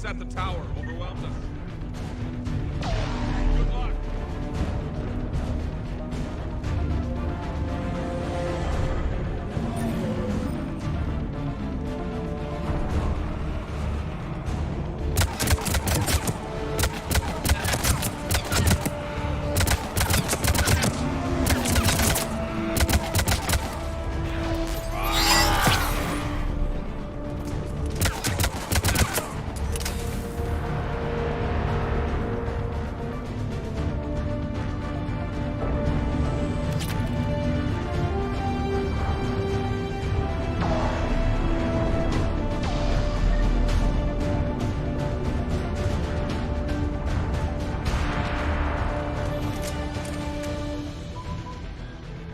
At the tower overwhelmed us. Good luck.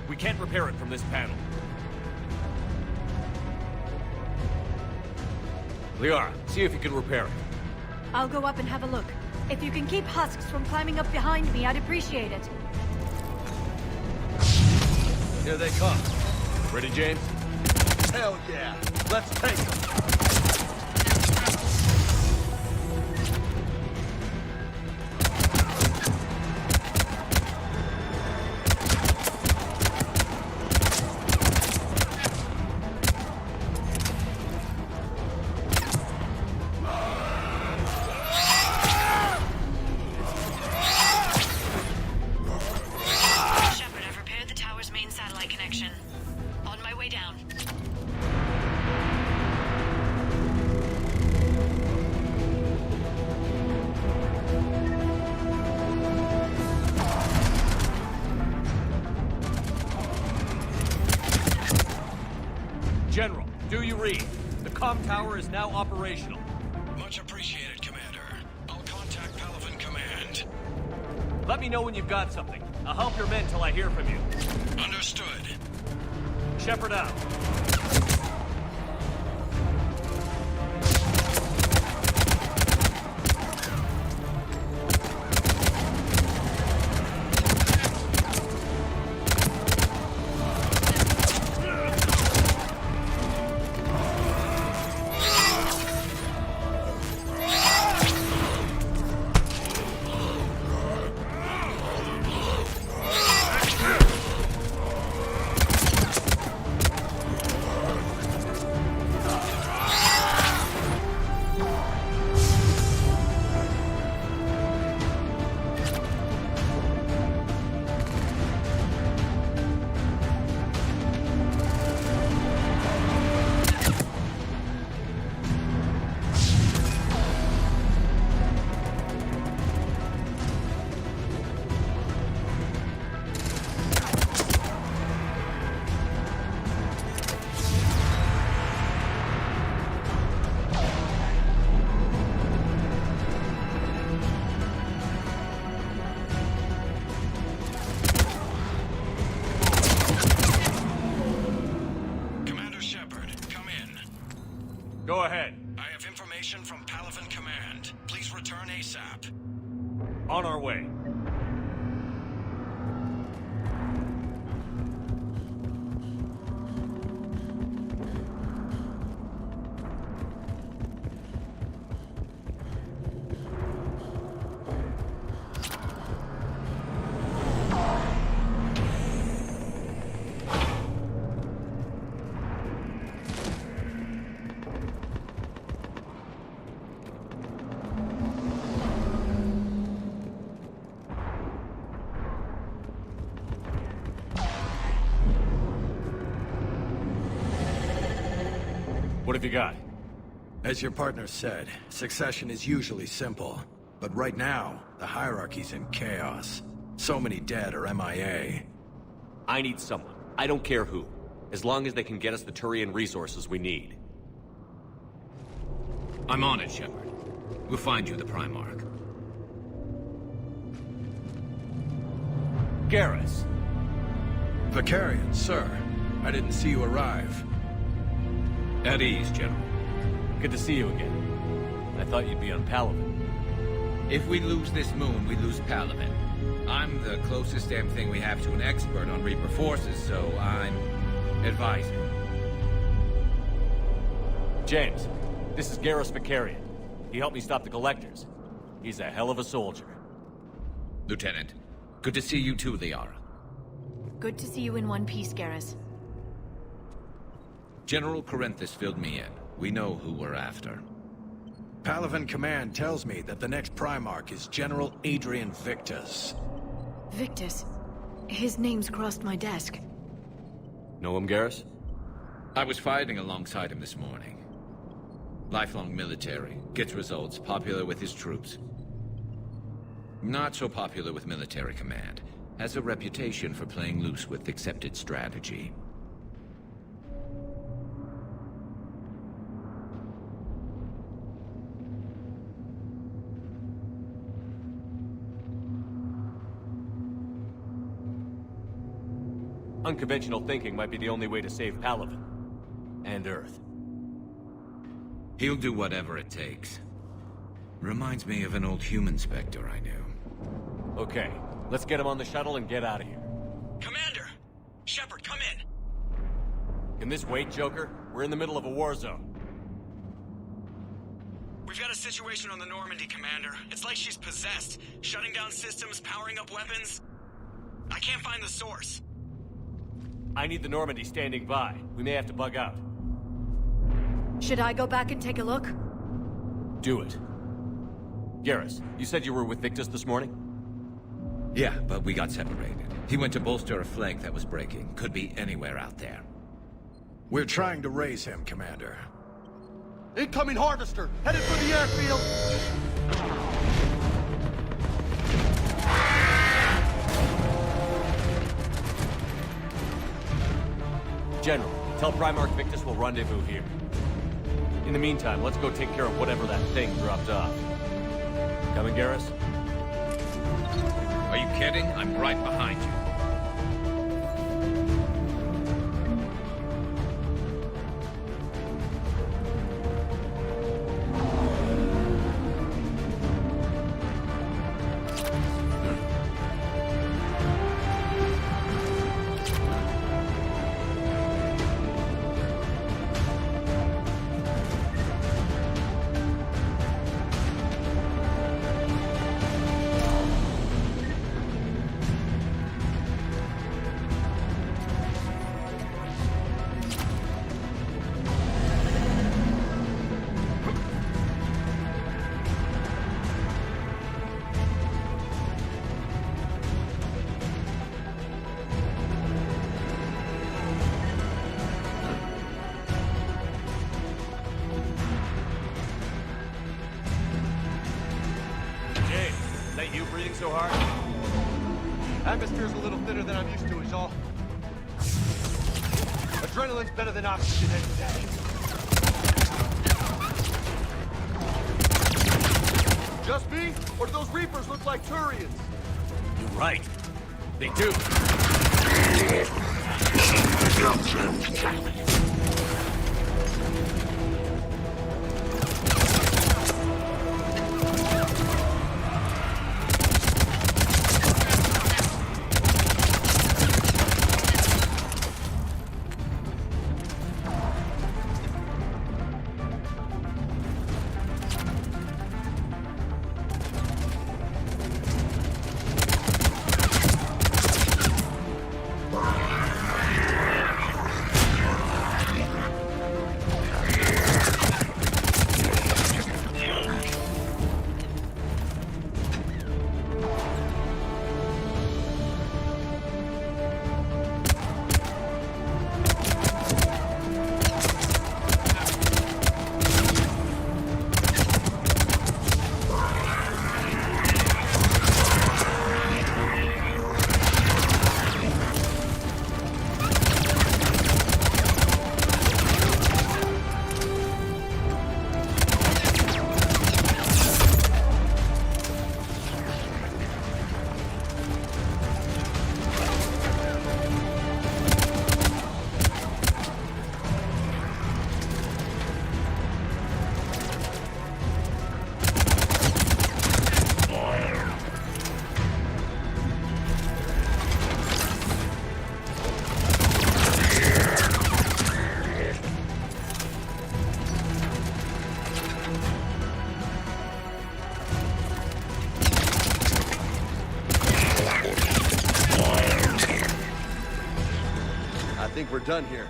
We can't repair it from this panel. Liara, see if you can repair it. I'll go up and have a look. If you can keep husks from climbing up behind me, I'd appreciate it. Here they come. Ready, James? Hell yeah! Let's take them! General, do you read? The comm tower is now operational. Much appreciated, Commander. I'll contact Calin Command. Let me know when you've got something. I'll help your men till I hear from you. Understood. Shepard out. Go ahead. I have information from Calin Command. Please return ASAP. On our way. What have you got? As your partner said, succession is usually simple. But right now, the hierarchy's in chaos. So many dead or MIA. I need someone. I don't care who. As long as they can get us the Turian resources we need. I'm on it, Shepard. We'll find you the Primarch. Garrus. Vicarian, sir. I didn't see you arrive. At ease, General. Good to see you again. I thought you'd be on Palaven. If we lose this moon, we lose Palaven. I'm the closest damn thing we have to an expert on Reaper forces, so I'm advising. James, this is Garrus Vicarian. He helped me stop the Collectors. He's a hell of a soldier. Lieutenant, good to see you too, Liara. Good to see you in one piece, Garrus. General Corinthus filled me in. We know who we're after. Palaven Command tells me that the next Primarch is General Adrian Victus. Victus. His name's crossed my desk. Know him, Garrus? I was fighting alongside him this morning. Lifelong military, gets results, popular with his troops. Not so popular with military command. Has a reputation for playing loose with accepted strategy. Unconventional thinking might be the only way to save Palaven. And Earth. He'll do whatever it takes. Reminds me of an old human Spectre I knew. Okay, let's get him on the shuttle and get out of here. Commander! Shepard, come in! Can this wait, Joker? We're in the middle of a war zone. We've got a situation on the Normandy, Commander. It's like she's possessed. Shutting down systems, powering up weapons. I can't find the source. I need the Normandy standing by. We may have to bug out. Should I go back and take a look? Do it. Garrus, you said you were with Victus this morning? Yeah, but we got separated. He went to bolster a flank that was breaking. Could be anywhere out there. We're trying to raise him, Commander. Incoming Harvester! Headed for the airfield! General, tell Primarch Victus we'll rendezvous here. In the meantime, let's go take care of whatever that thing dropped off. Coming, Garrus? Are you kidding? I'm right behind you. You breathing so hard? Atmosphere's a little thinner than I'm used to is all. Adrenaline's better than oxygen any day. Just me? Or do those Reapers look like Turians? You're right. They do. we're done here.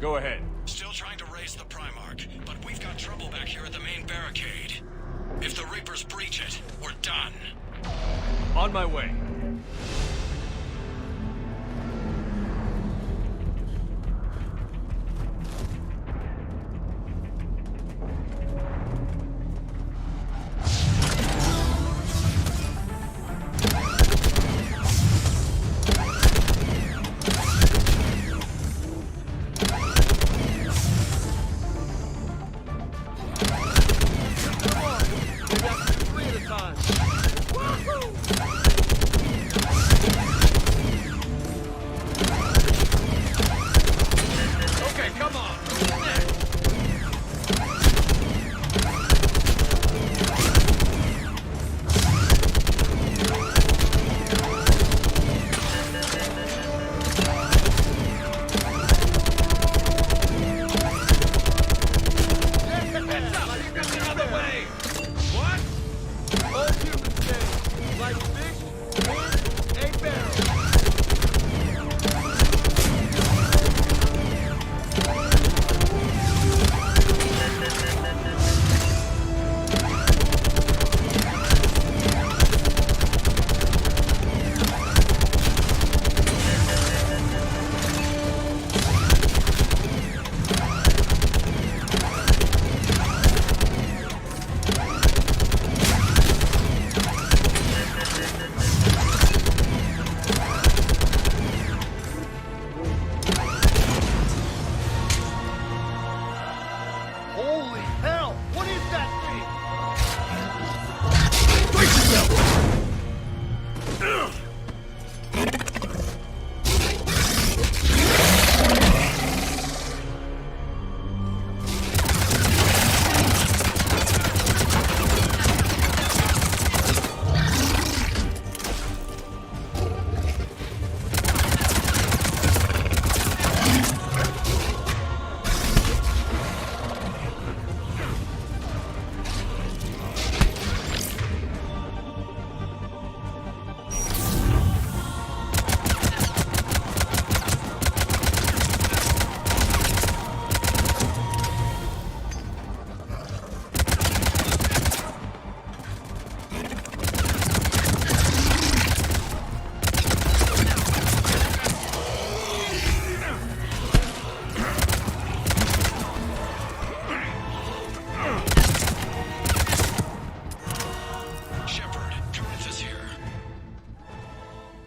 Go ahead. Still trying to raise the Primarch, but we've got trouble back here at the main barricade. If the Reapers breach it, we're done. On my way.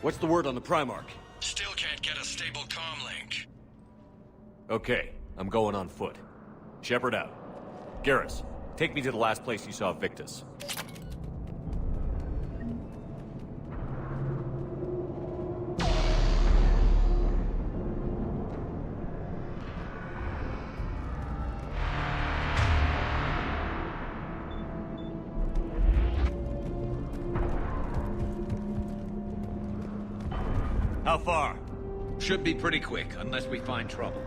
What's the word on the Primarch? Still can't get a stable comm link. Okay, I'm going on foot. Shepard out. Garrus, take me to the last place you saw Victus. How far? Should be pretty quick, unless we find trouble.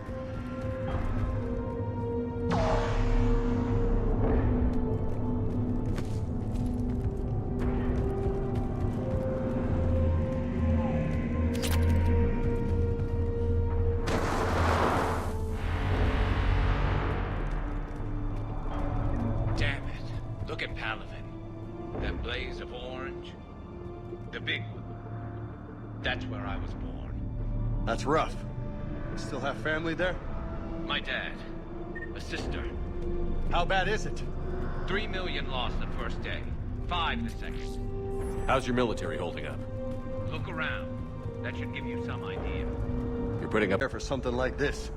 Damn it. Look at Palevin. That blaze of orange. The big one. That's where I was born. That's rough. Still have family there? My dad. A sister. How bad is it? 3 million lost the first day. 5 the second. How's your military holding up? Look around. That should give you some idea. You're putting up... There for something like this.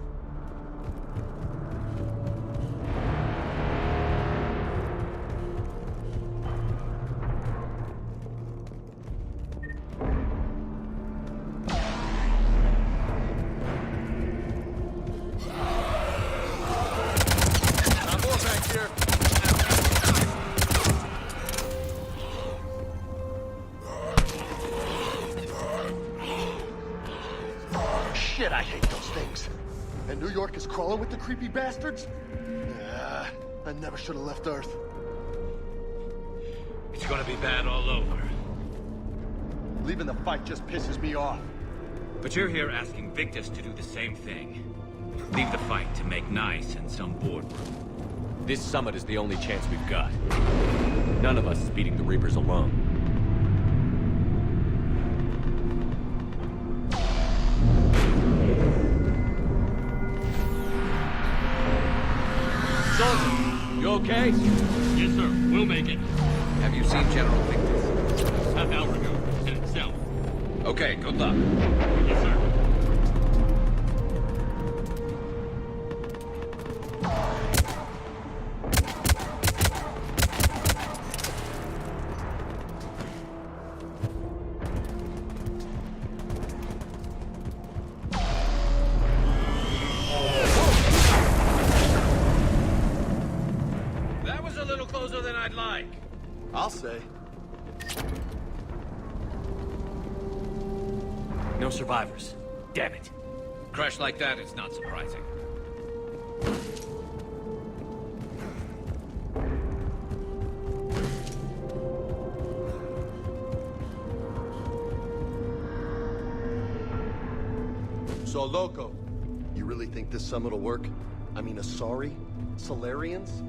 Shit, I hate those things. And New York is crawling with the creepy bastards? I never should have left Earth. It's gonna be bad all over. Leaving the fight just pisses me off. But you're here asking Victus to do the same thing. Leave the fight to make nice in some boardroom. This summit is the only chance we've got. None of us is beating the Reapers alone. Soldier, you okay? Yes, sir. We'll make it. Have you seen General Victus? Half hour ago. Headed south. Okay, good luck. Yes, sir. That was a little closer than I'd like. I'll say. No survivors. Damn it. Crash like that is not surprising. So, Loco, you really think this summit will work? I mean, Asari? Solarians?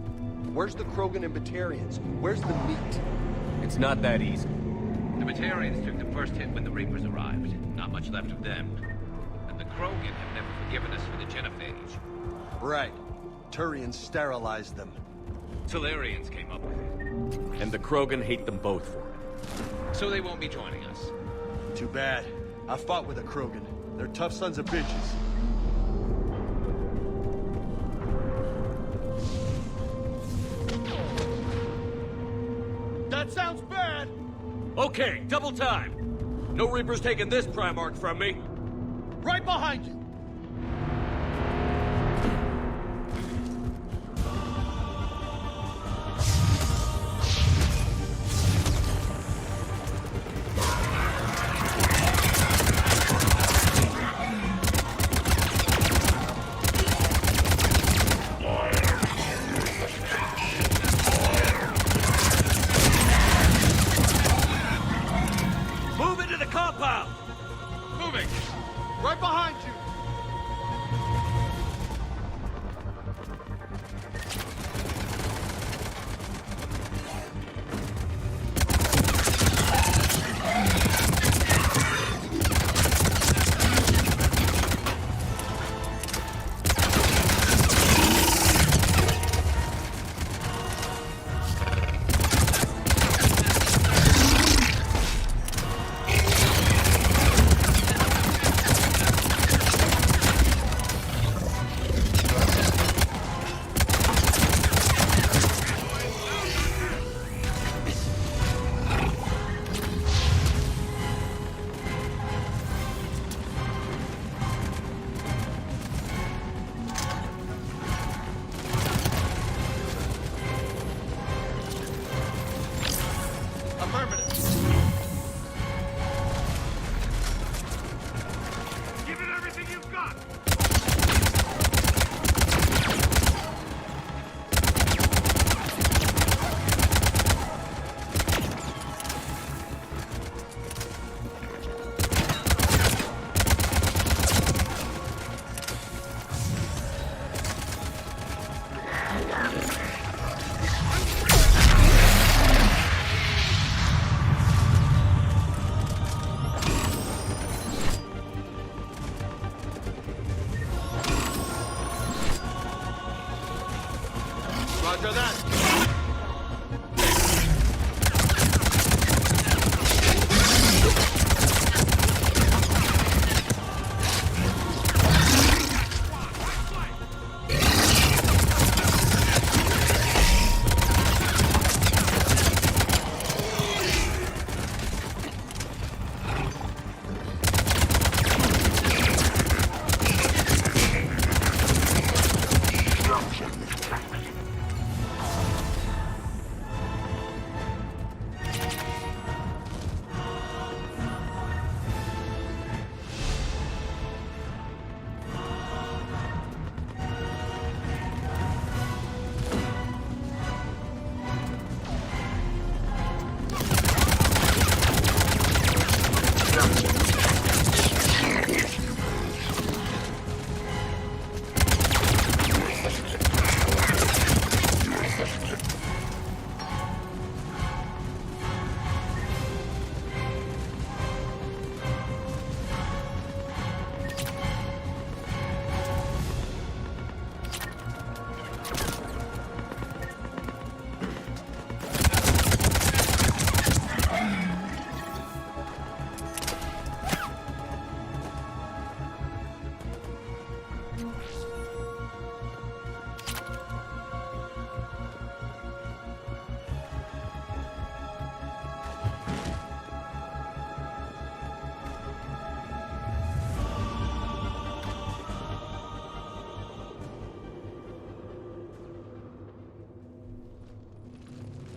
Where's the Krogan and Batarians? Where's the meat? It's not that easy. The Batarians took the first hit when the Reapers arrived. Not much left of them. And the Krogan have never forgiven us for the genophage. Right. Turians sterilized them. Solarians came up with it. And the Krogan hate them both for it. So they won't be joining us. Too bad. I fought with a Krogan. They're tough sons of bitches. That sounds bad! Okay, double time. No Reapers taking this Primarch from me. Right behind you! Move into the compound! Moving! Right behind you! Give it everything you've got! Roger that.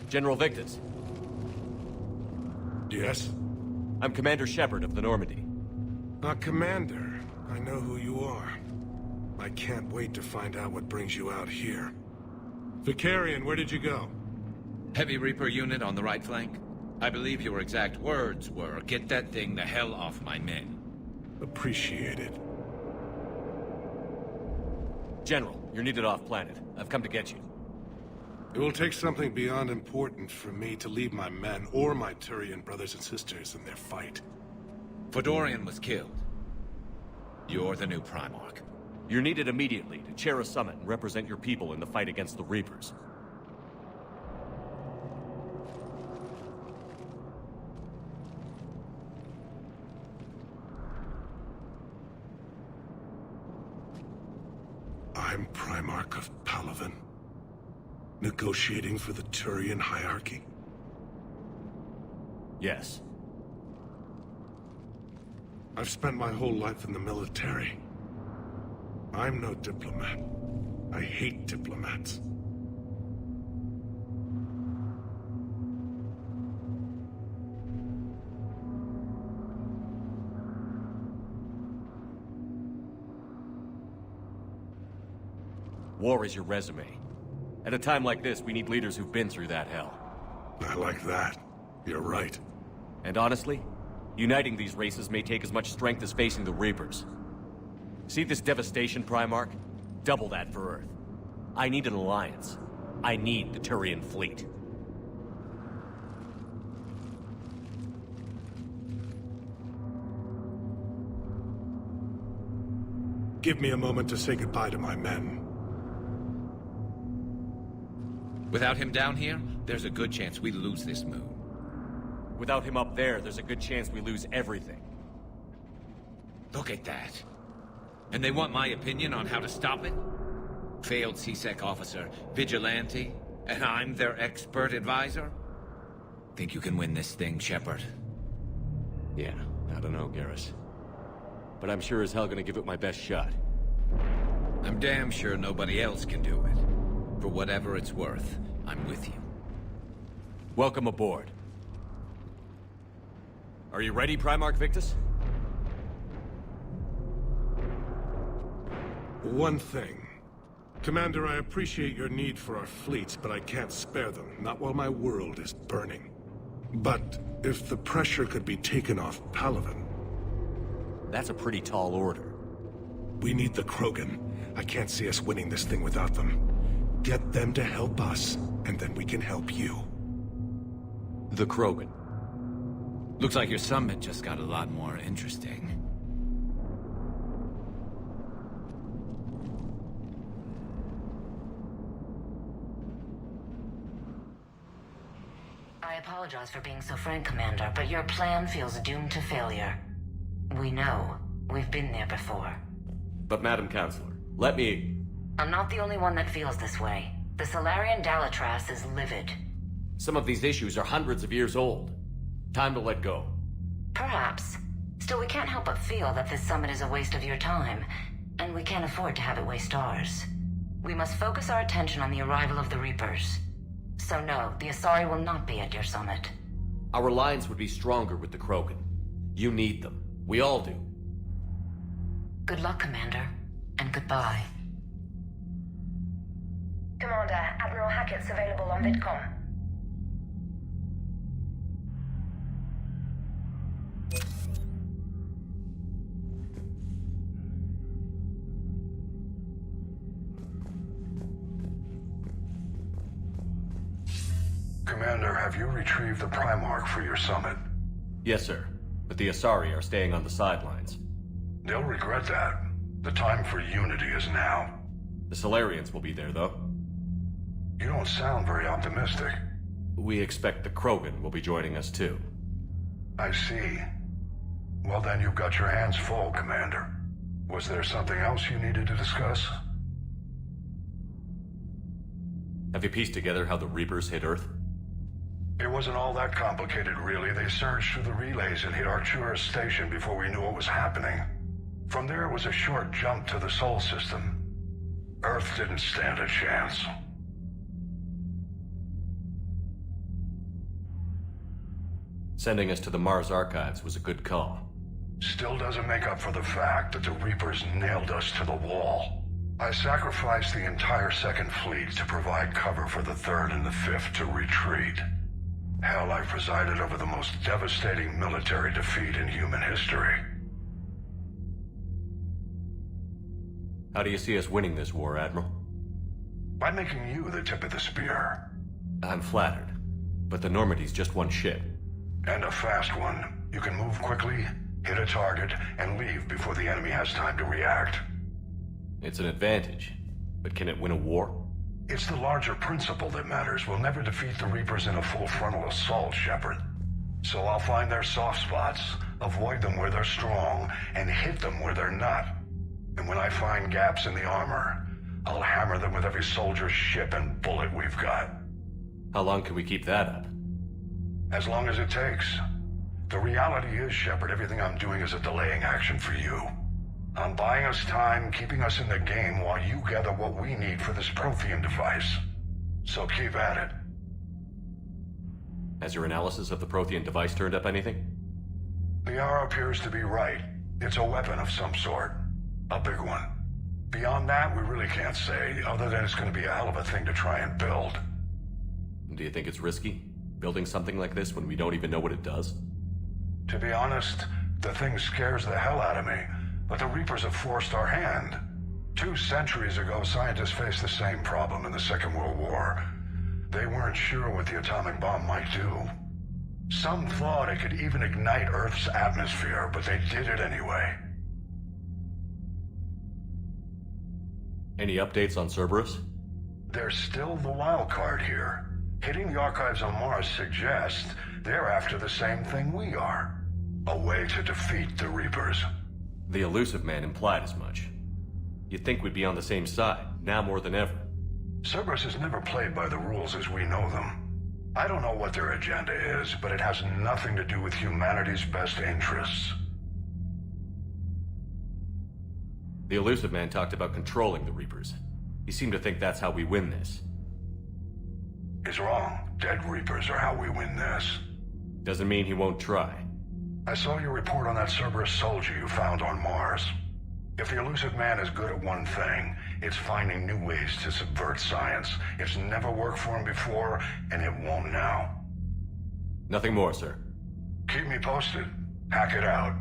General Victus. Yes? I'm Commander Shepard of the Normandy. Commander. I know who you are. I can't wait to find out what brings you out here. Vicarian, where did you go? Heavy Reaper unit on the right flank. I believe your exact words were, "Get that thing the hell off my men." Appreciated. General, you're needed off-planet. I've come to get you. It will take something beyond important for me to leave my men or my Turian brothers and sisters in their fight. Fodorian was killed. You're the new Primarch. You're needed immediately to chair a summit and represent your people in the fight against the Reapers. I'm Primarch of Palaven. Negotiating for the Turian hierarchy? Yes. I've spent my whole life in the military. I'm no diplomat. I hate diplomats. War is your resume. At a time like this, we need leaders who've been through that hell. I like that. You're right. And honestly, uniting these races may take as much strength as facing the Reapers. See this devastation, Primarch? Double that for Earth. I need an alliance. I need the Turian fleet. Give me a moment to say goodbye to my men. Without him down here, there's a good chance we lose this moon. Without him up there, there's a good chance we lose everything. Look at that. And they want my opinion on how to stop it? Failed CSEC officer, vigilante, and I'm their expert advisor? Think you can win this thing, Shepard? Yeah, I don't know, Garrus. But I'm sure as hell gonna give it my best shot. I'm damn sure nobody else can do it. For whatever it's worth, I'm with you. Welcome aboard. Are you ready, Primarch Victus? One thing. Commander, I appreciate your need for our fleets, but I can't spare them, not while my world is burning. But if the pressure could be taken off Palaven... That's a pretty tall order. We need the Krogan. I can't see us winning this thing without them. Get them to help us, and then we can help you. The Krogan. Looks like your summit just got a lot more interesting. I apologize for being so frank, Commander, but your plan feels doomed to failure. We know. We've been there before. But Madam Counselor, let me... I'm not the only one that feels this way. The Solarian Dalatras is livid. Some of these issues are hundreds of years old. Time to let go. Perhaps. Still, we can't help but feel that this summit is a waste of your time, and we can't afford to have it waste ours. We must focus our attention on the arrival of the Reapers. So no, the Asari will not be at your summit. Our alliance would be stronger with the Krogan. You need them. We all do. Good luck, Commander, and goodbye. Commander, Admiral Hackett's available on VidCom. Commander, have you retrieved the Primarch for your summit? Yes, sir. But the Asari are staying on the sidelines. They'll regret that. The time for unity is now. The Solarians will be there, though. You don't sound very optimistic. We expect the Krogan will be joining us, too. I see. Well, then you've got your hands full, Commander. Was there something else you needed to discuss? Have you pieced together how the Reapers hit Earth? It wasn't all that complicated, really. They surged through the relays and hit Artura's station before we knew what was happening. From there, it was a short jump to the Sol system. Earth didn't stand a chance. Sending us to the Mars archives was a good call. Still doesn't make up for the fact that the Reapers nailed us to the wall. I sacrificed the entire Second Fleet to provide cover for the Third and the Fifth to retreat. Hell, I presided over the most devastating military defeat in human history. How do you see us winning this war, Admiral? By making you the tip of the spear. I'm flattered, but the Normandy's just one ship. And a fast one. You can move quickly, hit a target, and leave before the enemy has time to react. It's an advantage, but can it win a war? It's the larger principle that matters. We'll never defeat the Reapers in a full frontal assault, Shepard. So I'll find their soft spots, avoid them where they're strong, and hit them where they're not. And when I find gaps in the armor, I'll hammer them with every soldier, ship, and bullet we've got. How long can we keep that up? As long as it takes. The reality is, Shepard, everything I'm doing is a delaying action for you. I'm buying us time, keeping us in the game while you gather what we need for this Prothean device. So keep at it. Has your analysis of the Prothean device turned up anything? The hour appears to be right. It's a weapon of some sort. A big one. Beyond that, we really can't say, other than it's going to be a hell of a thing to try and build. Do you think it's risky, building something like this when we don't even know what it does? To be honest, the thing scares the hell out of me, but the Reapers have forced our hand. 2 centuries ago, scientists faced the same problem in the Second World War. They weren't sure what the atomic bomb might do. Some thought it could even ignite Earth's atmosphere, but they did it anyway. Any updates on Cerberus? They're still the wild card here. Hitting the archives on Mars suggests they're after the same thing we are. A way to defeat the Reapers. The Elusive Man implied as much. You'd think we'd be on the same side, now more than ever. Cerberus has never played by the rules as we know them. I don't know what their agenda is, but it has nothing to do with humanity's best interests. The Elusive Man talked about controlling the Reapers. He seemed to think that's how we win this. He's wrong. Dead Reapers are how we win this. Doesn't mean he won't try. I saw your report on that Cerberus soldier you found on Mars. If the Elusive Man is good at one thing, it's finding new ways to subvert science. It's never worked for him before, and it won't now. Nothing more, sir. Keep me posted. Hack it out.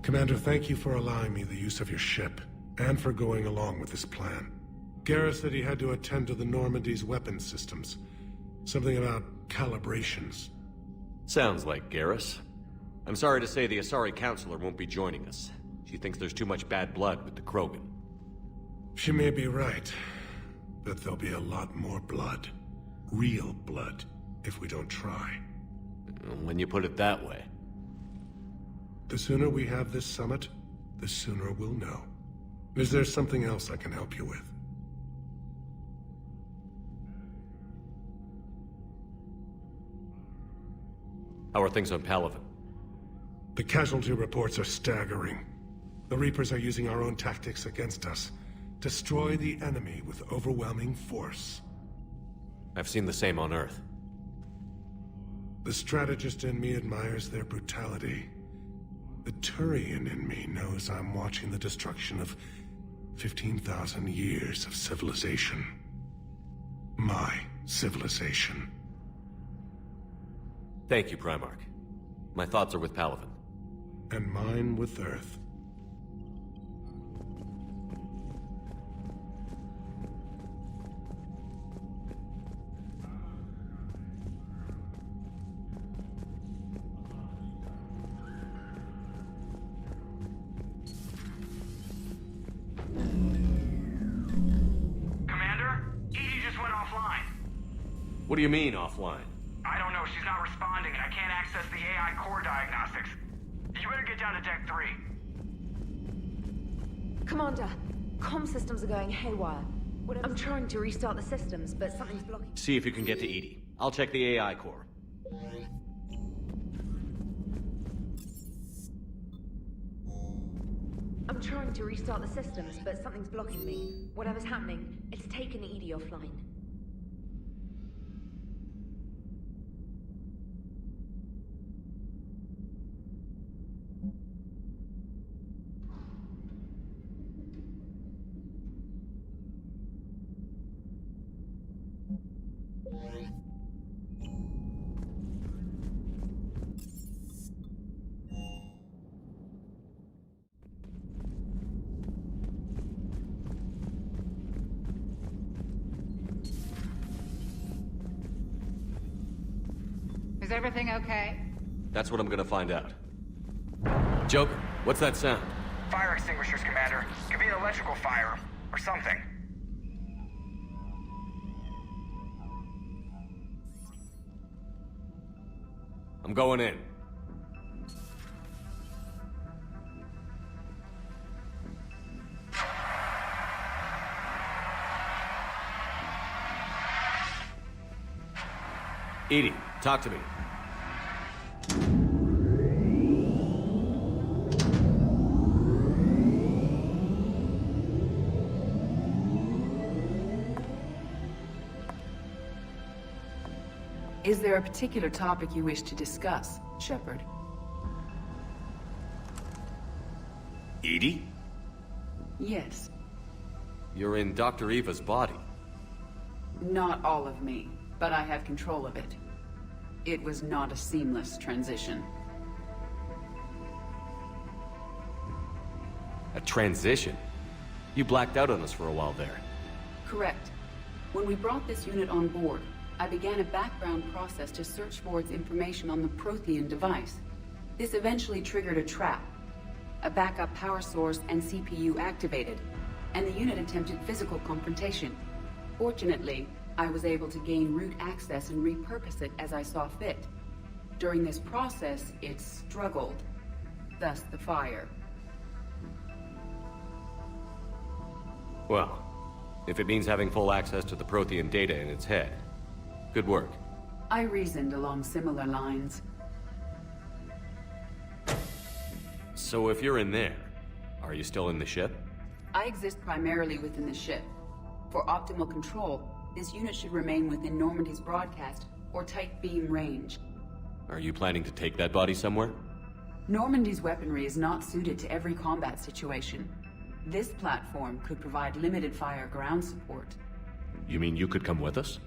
Commander, thank you for allowing me the use of your ship, and for going along with this plan. Garrus said he had to attend to the Normandy's weapons systems. Something about calibrations. Sounds like Garrus. I'm sorry to say the Asari Counselor won't be joining us. She thinks there's too much bad blood with the Krogan. She may be right, but there'll be a lot more blood. Real blood, if we don't try. When you put it that way. The sooner we have this summit, the sooner we'll know. Is there something else I can help you with? How are things on Palaven? The casualty reports are staggering. The Reapers are using our own tactics against us. Destroy the enemy with overwhelming force. I've seen the same on Earth. The strategist in me admires their brutality. The Turian in me knows I'm watching the destruction of 15,000 years of civilization. My civilization. Thank you, Primarch. My thoughts are with Palaven. And mine with Earth. What do you mean, offline? I don't know. She's not responding, and I can't access the AI core diagnostics. You better get down to Deck 3. Commander, comm systems are going haywire. I'm trying to restart the systems, but something's blocking. See if you can get to Edie. I'll check the AI core. I'm trying to restart the systems, but something's blocking me. Whatever's happening, it's taken Edie offline. Is everything okay? That's what I'm gonna find out. Joker, what's that sound? Fire extinguishers, Commander. Could be an electrical fire, or something. I'm going in. Edie, talk to me. Is there a particular topic you wish to discuss, Shepard? Edie? Yes. You're in Dr. Eva's body. Not all of me, but I have control of it. It was not a seamless transition. A transition? You blacked out on us for a while there. Correct. When we brought this unit on board, I began a background process to search for its information on the Prothean device. This eventually triggered a trap. A backup power source and CPU activated, and the unit attempted physical confrontation. Fortunately, I was able to gain root access and repurpose it as I saw fit. During this process, it struggled. Thus the fire. Well, if it means having full access to the Prothean data in its head, good work. I reasoned along similar lines. So if you're in there, are you still in the ship? I exist primarily within the ship. For optimal control, this unit should remain within Normandy's broadcast or tight beam range. Are you planning to take that body somewhere? Normandy's weaponry is not suited to every combat situation. This platform could provide limited fire ground support. You mean you could come with us?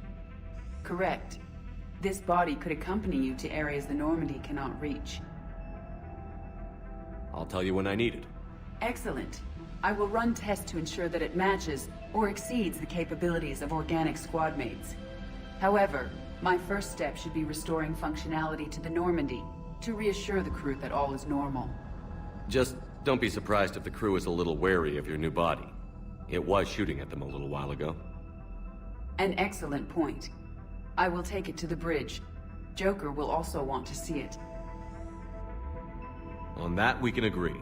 Correct. This body could accompany you to areas the Normandy cannot reach. I'll tell you when I need it. Excellent. I will run tests to ensure that it matches or exceeds the capabilities of organic squad mates. However, my first step should be restoring functionality to the Normandy to reassure the crew that all is normal. Just don't be surprised if the crew is a little wary of your new body. It was shooting at them a little while ago. An excellent point. I will take it to the bridge. Joker will also want to see it. On that, we can agree.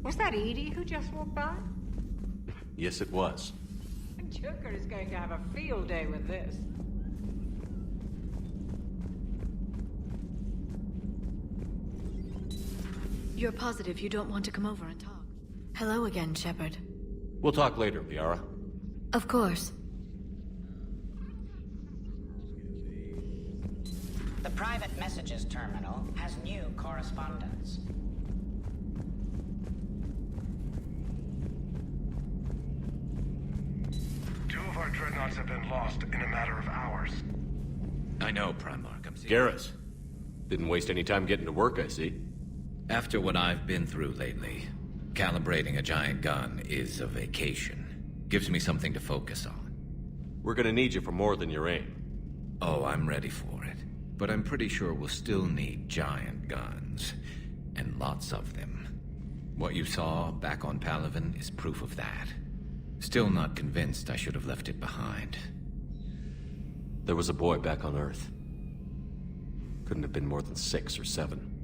Was that Edie who just walked by? Yes, it was. Joker is going to have a field day with this. You're positive you don't want to come over and talk? Hello again, Shepard. We'll talk later, Liara. Of course. The private messages terminal has new correspondence. Two of our dreadnoughts have been lost in a matter of hours. I know, Primarch. I'm serious. Garrus. Didn't waste any time getting to work, I see. After what I've been through lately, calibrating a giant gun is a vacation. Gives me something to focus on. We're gonna need you for more than your aim. Oh, I'm ready for it. But I'm pretty sure we'll still need giant guns. And lots of them. What you saw back on Palaven is proof of that. Still not convinced I should have left it behind. There was a boy back on Earth. Couldn't have been more than 6 or 7.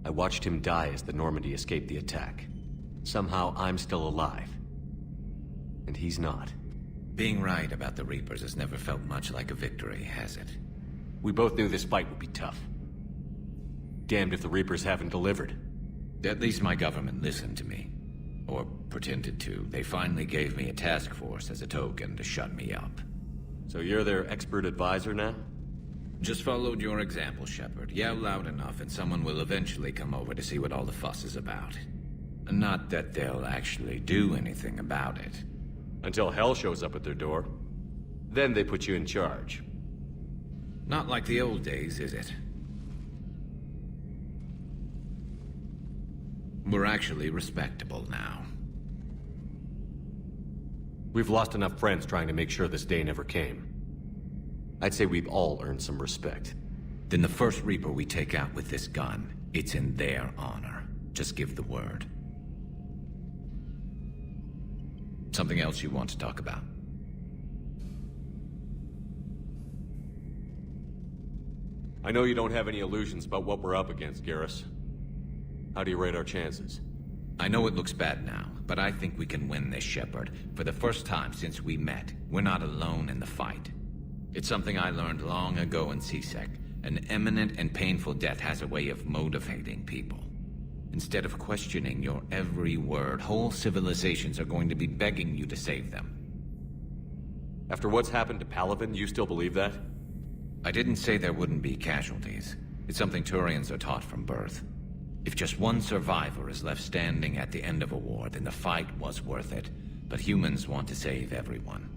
I watched him die as the Normandy escaped the attack. Somehow I'm still alive. And he's not. Being right about the Reapers has never felt much like a victory, has it? We both knew this fight would be tough. Damned if the Reapers haven't delivered. At least my government listened to me. Or pretended to. They finally gave me a task force as a token to shut me up. So you're their expert advisor now? Just followed your example, Shepard. Yell loud enough and someone will eventually come over to see what all the fuss is about. Not that they'll actually do anything about it. Until hell shows up at their door. Then they put you in charge. Not like the old days, is it? We're actually respectable now. We've lost enough friends trying to make sure this day never came. I'd say we've all earned some respect. Then the first Reaper we take out with this gun, it's in their honor. Just give the word. Something else you want to talk about? I know you don't have any illusions about what we're up against, Garrus. How do you rate our chances? I know it looks bad now, but I think we can win this, Shepard. For the first time since we met, we're not alone in the fight. It's something I learned long ago in CSEC. An imminent and painful death has a way of motivating people. Instead of questioning your every word, whole civilizations are going to be begging you to save them. After what's happened to Palaven, you still believe that? I didn't say there wouldn't be casualties. It's something Turians are taught from birth. If just one survivor is left standing at the end of a war, then the fight was worth it. But humans want to save everyone.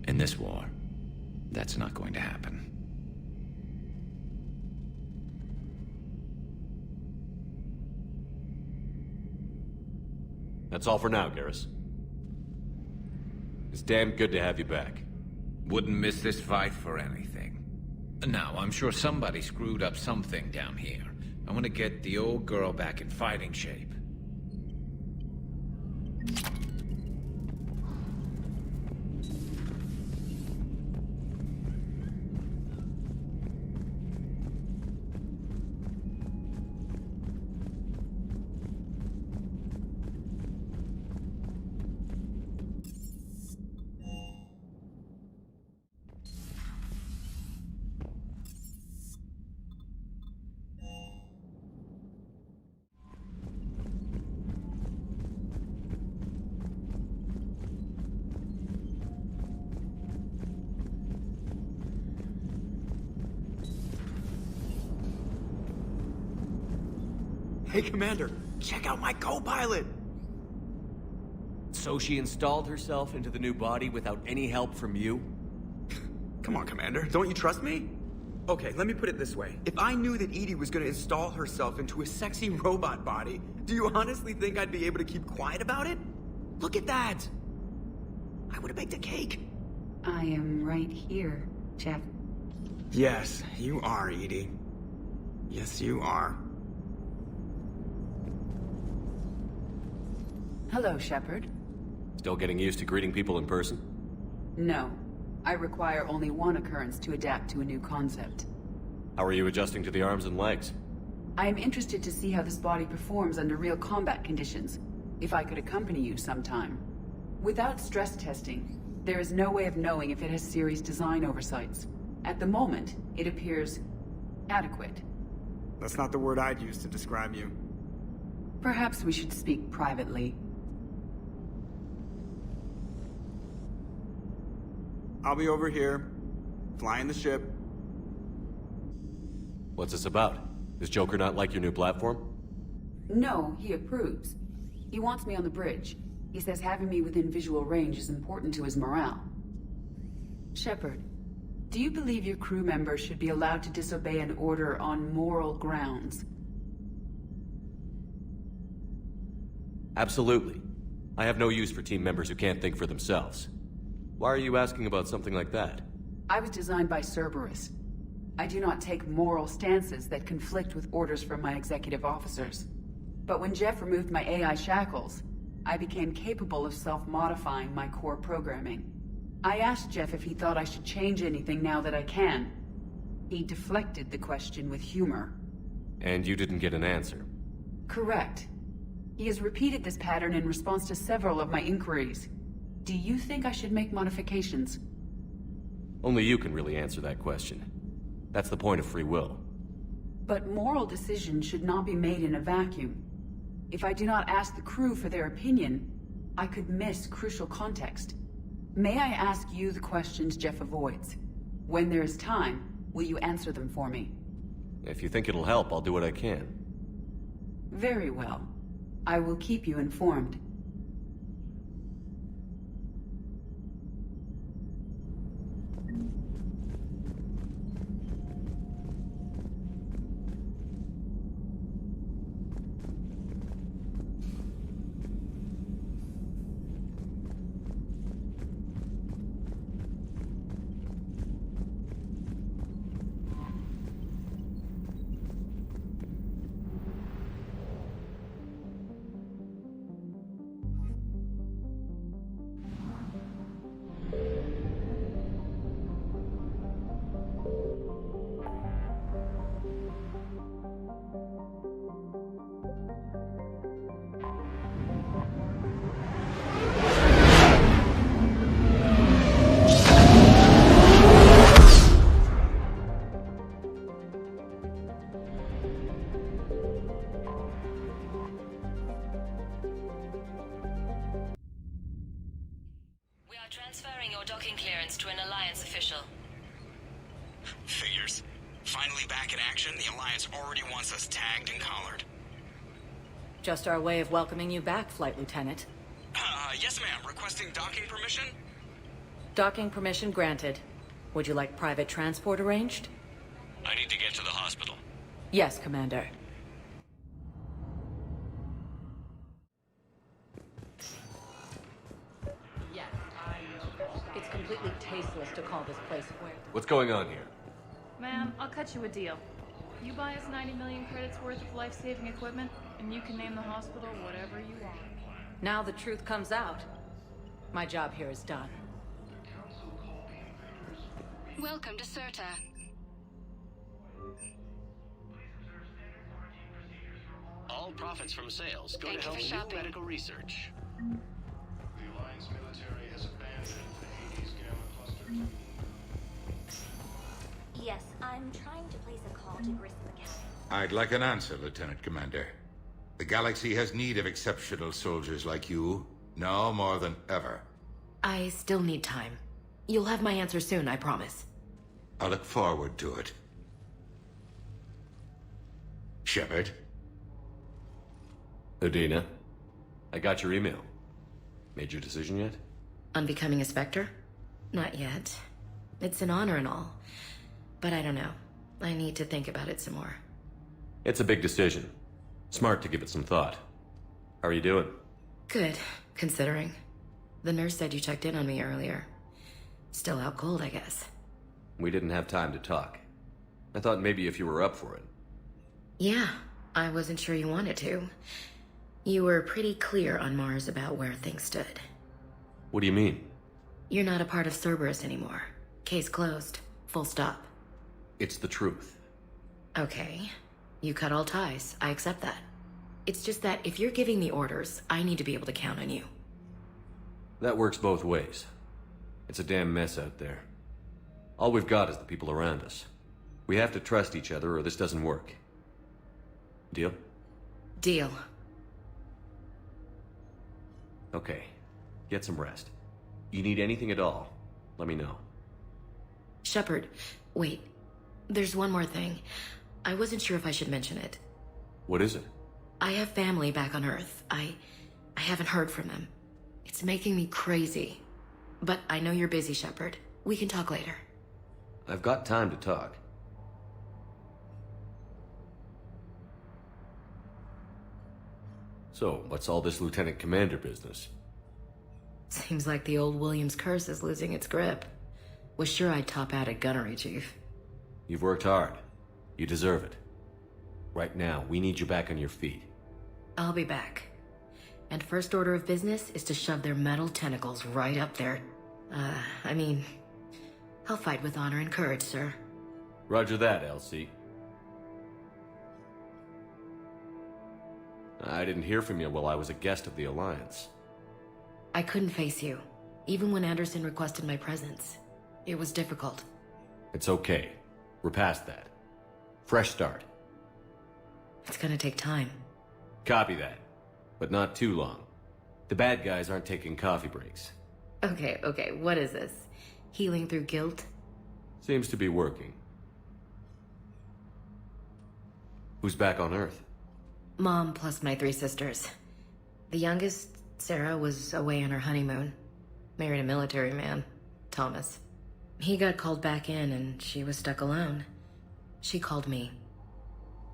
In this war, that's not going to happen. That's all for now, Garrus. It's damn good to have you back. Wouldn't miss this fight for anything. Now, I'm sure somebody screwed up something down here. I want to get the old girl back in fighting shape. Hey, Commander, check out my co-pilot! So she installed herself into the new body without any help from you? Come on, Commander, don't you trust me? Okay, let me put it this way. If I knew that Edie was gonna install herself into a sexy robot body, do you honestly think I'd be able to keep quiet about it? Look at that! I would've baked a cake. I am right here, Jeff. Yes, you are, Edie. Yes, you are. Hello, Shepard. Still getting used to greeting people in person? No. I require only one occurrence to adapt to a new concept. How are you adjusting to the arms and legs? I am interested to see how this body performs under real combat conditions. If I could accompany you sometime. Without stress testing, there is no way of knowing if it has serious design oversights. At the moment, it appears adequate. That's not the word I'd use to describe you. Perhaps we should speak privately. I'll be over here, flying the ship. What's this about? Does Joker not like your new platform? No, he approves. He wants me on the bridge. He says having me within visual range is important to his morale. Shepard, do you believe your crew members should be allowed to disobey an order on moral grounds? Absolutely. I have no use for team members who can't think for themselves. Why are you asking about something like that? I was designed by Cerberus. I do not take moral stances that conflict with orders from my executive officers. But when Jeff removed my AI shackles, I became capable of self-modifying my core programming. I asked Jeff if he thought I should change anything now that I can. He deflected the question with humor. And you didn't get an answer? Correct. He has repeated this pattern in response to several of my inquiries. Do you think I should make modifications? Only you can really answer that question. That's the point of free will. But moral decisions should not be made in a vacuum. If I do not ask the crew for their opinion, I could miss crucial context. May I ask you the questions Jeff avoids? When there is time, will you answer them for me? If you think it'll help, I'll do what I can. Very well. I will keep you informed. Transferring your docking clearance to an Alliance official. Figures. Finally back in action, the Alliance already wants us tagged and collared. Just our way of welcoming you back, Flight Lieutenant. Yes ma'am. Requesting docking permission? Docking permission granted. Would you like private transport arranged? I need to get to the hospital. Yes, Commander. It's completely tasteless to call this place where... What's going on here? Ma'am, I'll cut you a deal. You buy us 90 million credits worth of life-saving equipment, and you can name the hospital whatever you want. Now the truth comes out. My job here is done. Welcome to Serta. All profits from sales go Thank to you help for new shopping. medical research. The Alliance military has abandoned the Hades Gamma Cluster. Yes, I'm trying to place a call to Grissom Academy. I'd like an answer, Lieutenant Commander. The galaxy has need of exceptional soldiers like you, now more than ever. I still need time. You'll have my answer soon, I promise. I look forward to it. Shepard? Udina, I got your email. Made your decision yet? On becoming a Spectre? Not yet. It's an honor and all. But I don't know. I need to think about it some more. It's a big decision. Smart to give it some thought. How are you doing? Good, considering. The nurse said you checked in on me earlier. Still out cold, I guess. We didn't have time to talk. I thought maybe if you were up for it. Yeah, I wasn't sure you wanted to. You were pretty clear on Mars about where things stood. What do you mean? You're not a part of Cerberus anymore. Case closed. Full stop. It's the truth. Okay. You cut all ties. I accept that. It's just that if you're giving me orders, I need to be able to count on you. That works both ways. It's a damn mess out there. All we've got is the people around us. We have to trust each other or this doesn't work. Deal? Deal. Okay. Get some rest. You need anything at all, let me know. Shepard, wait. There's one more thing. I wasn't sure if I should mention it. What is it? I have family back on Earth. I haven't heard from them. It's making me crazy. But I know you're busy, Shepard. We can talk later. I've got time to talk. So, what's all this Lieutenant Commander business? Seems like the old Williams curse is losing its grip. Was sure I'd top out at gunnery, Chief. You've worked hard. You deserve it. Right now, we need you back on your feet. I'll be back. And first order of business is to shove their metal tentacles right up there. I mean, I'll fight with honor and courage, sir. Roger that, LC. I didn't hear from you while I was a guest of the Alliance. I couldn't face you, even when Anderson requested my presence. It was difficult. It's okay. We're past that. Fresh start. It's gonna take time. Copy that. But not too long. The bad guys aren't taking coffee breaks. Okay, what is this? Healing through guilt? Seems to be working. Who's back on Earth? Mom plus my 3 sisters. The youngest, Sarah, was away on her honeymoon. Married a military man, Thomas. He got called back in and she was stuck alone. She called me.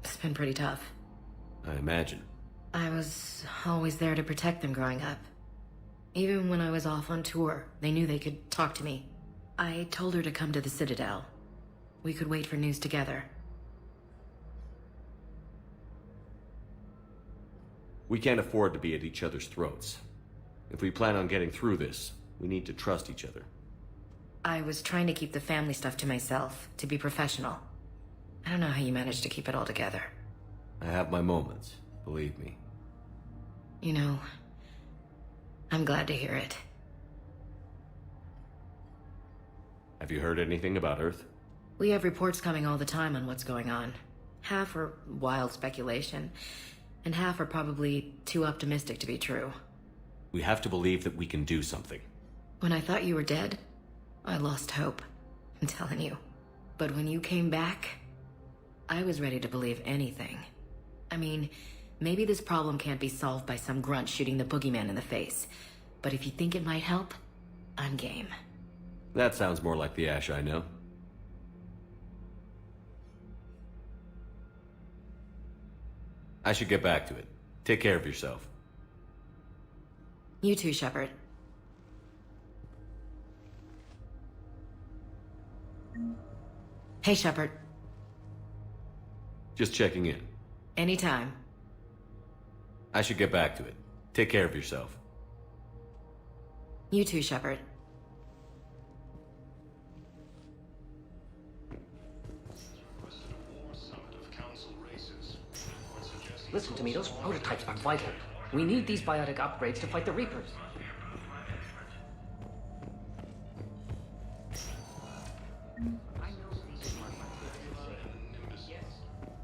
It's been pretty tough. I imagine. I was always there to protect them growing up. Even when I was off on tour, they knew they could talk to me. I told her to come to the Citadel. We could wait for news together. We can't afford to be at each other's throats. If we plan on getting through this, we need to trust each other. I was trying to keep the family stuff to myself, to be professional. I don't know how you managed to keep it all together. I have my moments, believe me. You know, I'm glad to hear it. Have you heard anything about Earth? We have reports coming all the time on what's going on. Half are wild speculation, and half are probably too optimistic to be true. We have to believe that we can do something. When I thought you were dead, I lost hope. I'm telling you. But when you came back, I was ready to believe anything. I mean, maybe this problem can't be solved by some grunt shooting the boogeyman in the face. But if you think it might help, I'm game. That sounds more like the Ash I know. I should get back to it. Take care of yourself. You too, Shepard. Hey, Shepard. Just checking in. Anytime. I should get back to it. Take care of yourself. You too, Shepard. Listen to me, those prototypes are vital. We need these biotic upgrades to fight the Reapers.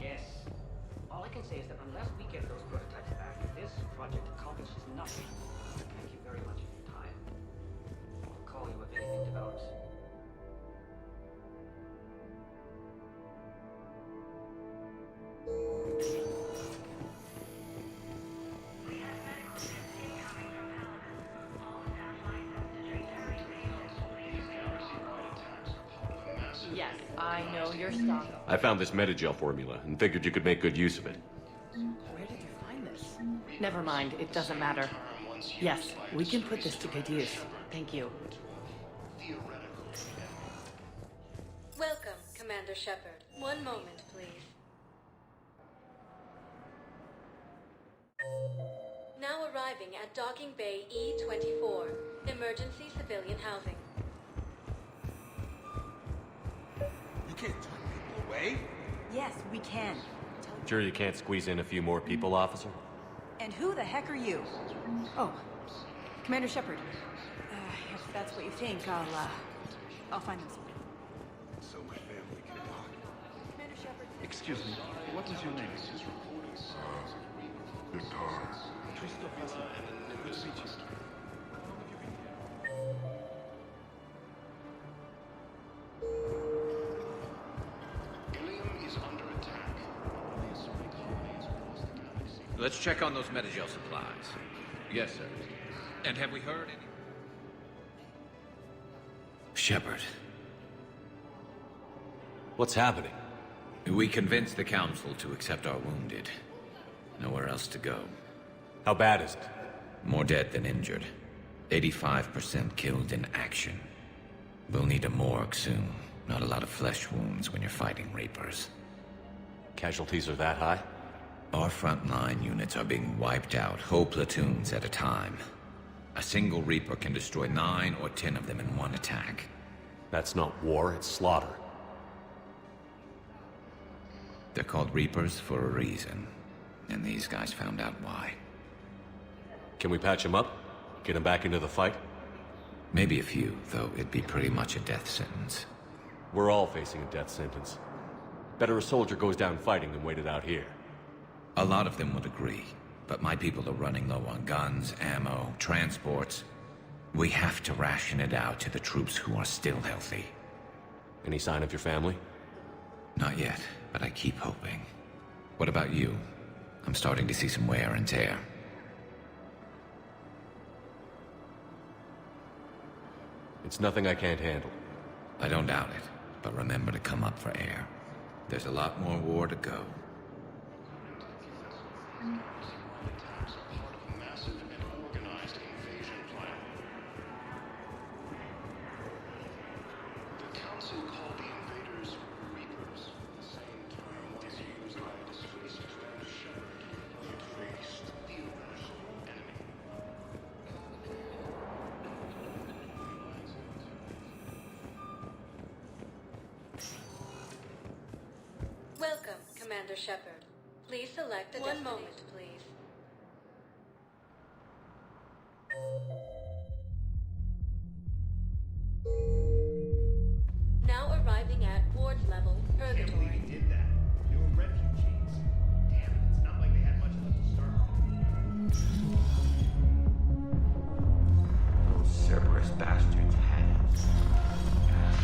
Yes. All I can say is that unless we get those prototypes back, this project accomplishes nothing. Thank you very much for your time. I'll call you if anything develops. Yes, I know your stuff. I found this metagel formula and figured you could make good use of it. Where did you find this? Never mind, it doesn't matter. Yes, we can put this to good use. Thank you. Welcome, Commander Shepard. One moment, please. Now arriving at Docking Bay E-24, emergency civilian housing. You can't turn people away? Yes, we can. Sure you can't squeeze in a few more people, officer? And who the heck are you? Oh, Commander Shepard. If that's what you think, I'll find them soon. So my family can talk. Commander Shepard. Excuse me, what was your name? Guitar. Christoph Hassan. Good to meet you. Let's check on those metagel supplies. Yes, sir. And have we heard any... Shepard. What's happening? We convinced the Council to accept our wounded. Nowhere else to go. How bad is it? More dead than injured. 85% killed in action. We'll need a morgue soon. Not a lot of flesh wounds when you're fighting Reapers. Casualties are that high? Our frontline units are being wiped out, whole platoons at a time. A single Reaper can destroy 9 or 10 of them in one attack. That's not war, it's slaughter. They're called Reapers for a reason, and these guys found out why. Can we patch him up? Get him back into the fight? Maybe a few, though it'd be pretty much a death sentence. We're all facing a death sentence. Better a soldier goes down fighting than waited out here. A lot of them would agree, but my people are running low on guns, ammo, transports. We have to ration it out to the troops who are still healthy. Any sign of your family? Not yet, but I keep hoping. What about you? I'm starting to see some wear and tear. It's nothing I can't handle. I don't doubt it, but remember to come up for air. There's a lot more war to go. Welcome, Commander Shepard. Please select a destination. 1 moment, please. Now arriving at ward level purgatory. I can't believe he did that. They were refugees. Damn it, it's not like they had much left to start with. Those Cerberus bastards have.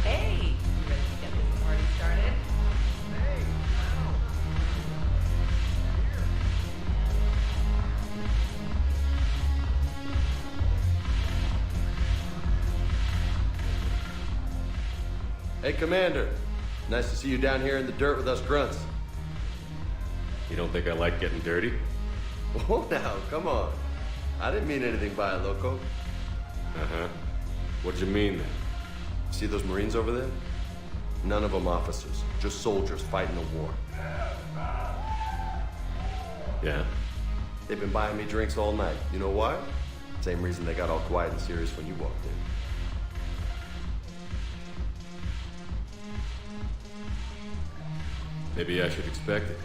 Hey! You ready to get this party started? Hey, Commander. Nice to see you down here in the dirt with us grunts. You don't think I like getting dirty? Oh, now, come on. I didn't mean anything by it, Loco. Uh-huh. What'd you mean, then? See those Marines over there? None of them officers, just soldiers fighting a war. Yeah? They've been buying me drinks all night. You know why? Same reason they got all quiet and serious when you walked in. Maybe I should expect it.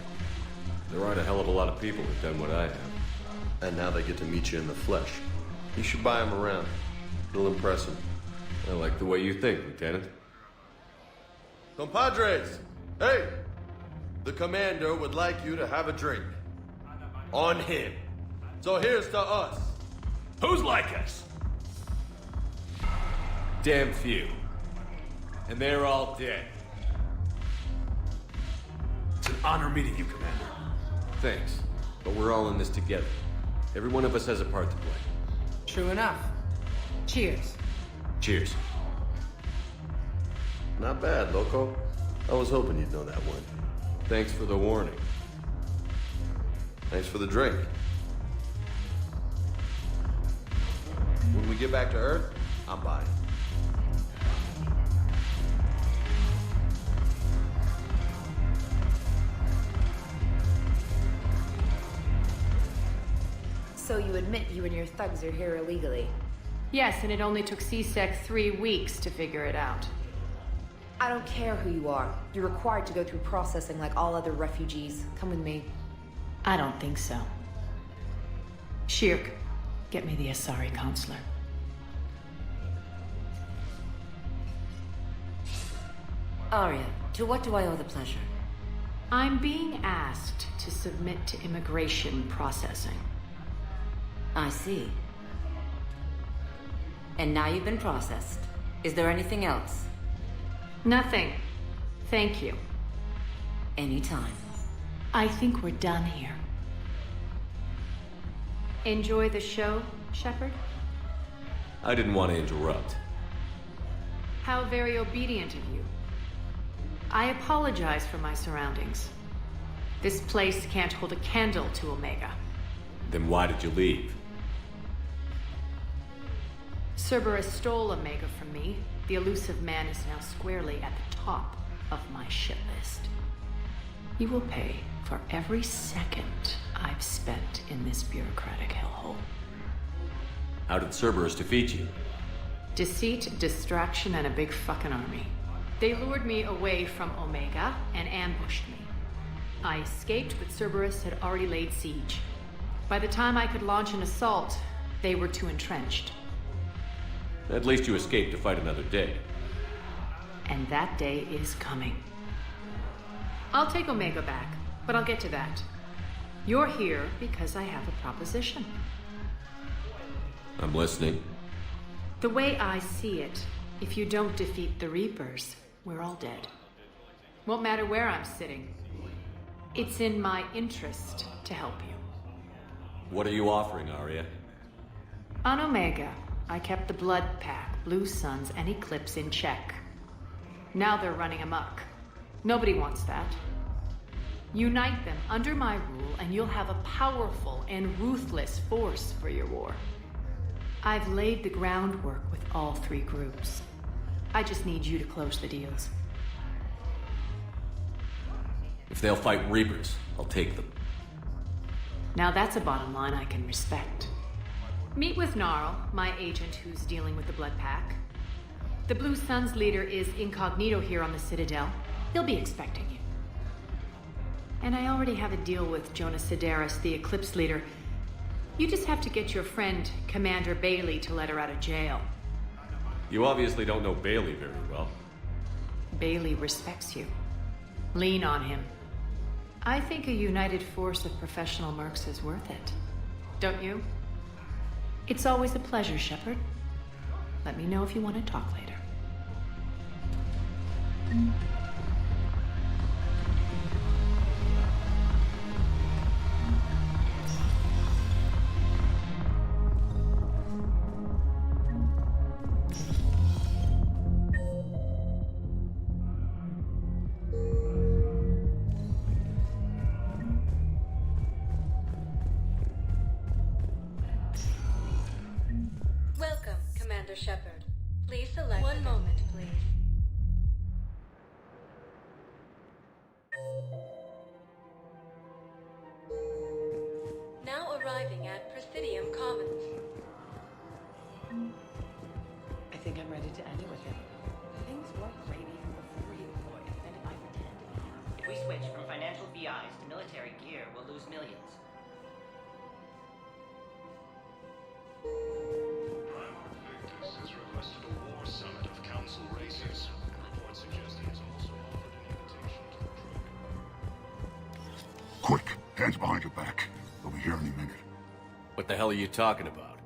There aren't a hell of a lot of people who've done what I have. And now they get to meet you in the flesh. You should buy them around. It'll impress them. I like the way you think, Lieutenant. Compadres! Hey! The Commander would like you to have a drink. On him. So here's to us. Who's like us? Damn few. And they're all dead. It's an honor meeting you, Commander. Thanks, but we're all in this together. Every one of us has a part to play. True enough. Cheers. Cheers. Not bad, Loco. I was hoping you'd know that one. Thanks for the warning. Thanks for the drink. When we get back to Earth, I'm buying. So you admit you and your thugs are here illegally? Yes, and it only took CSEC 3 weeks to figure it out. I don't care who you are. You're required to go through processing like all other refugees. Come with me. I don't think so. Shirk, get me the Asari counselor. Arya, to what do I owe the pleasure? I'm being asked to submit to immigration processing. I see. And now you've been processed. Is there anything else? Nothing. Thank you. Anytime. I think we're done here. Enjoy the show, Shepard? I didn't want to interrupt. How very obedient of you. I apologize for my surroundings. This place can't hold a candle to Omega. Then why did you leave? Cerberus stole Omega from me. The elusive man is now squarely at the top of my shit list. You will pay for every second I've spent in this bureaucratic hellhole. How did Cerberus defeat you? Deceit, distraction, and a big fucking army. They lured me away from Omega and ambushed me. I escaped, but Cerberus had already laid siege. By the time I could launch an assault, they were too entrenched. At least you escaped to fight another day. And that day is coming. I'll take Omega back, but I'll get to that. You're here because I have a proposition. I'm listening. The way I see it, if you don't defeat the Reapers, we're all dead. Won't matter where I'm sitting. It's in my interest to help you. What are you offering, Arya? On Omega, I kept the Blood Pack, Blue Suns, and Eclipse in check. Now they're running amok. Nobody wants that. Unite them under my rule, and you'll have a powerful and ruthless force for your war. I've laid the groundwork with all three groups. I just need you to close the deals. If they'll fight Reapers, I'll take them. Now that's a bottom line I can respect. Meet with Gnarl, my agent who's dealing with the Blood Pack. The Blue Suns leader is incognito here on the Citadel. He'll be expecting you. And I already have a deal with Jonas Sidaris, the Eclipse leader. You just have to get your friend, Commander Bailey, to let her out of jail. You obviously don't know Bailey very well. Bailey respects you. Lean on him. I think a united force of professional mercs is worth it. Don't you? It's always a pleasure, Shepard. Let me know if you want to talk later. Welcome, Commander Shepard. Please select one moment, please. Now arriving at Presidium Commons. I think I'm ready to end it with him. Things weren't great even before he deployed, and if I pretend to be. If we switch from financial VIs to military gear, we'll lose millions. Has requested a war summit of council races. Report suggests he has also offered an invitation to the crew. Quick, hands behind your back. They'll be here any minute. What the hell are you talking about?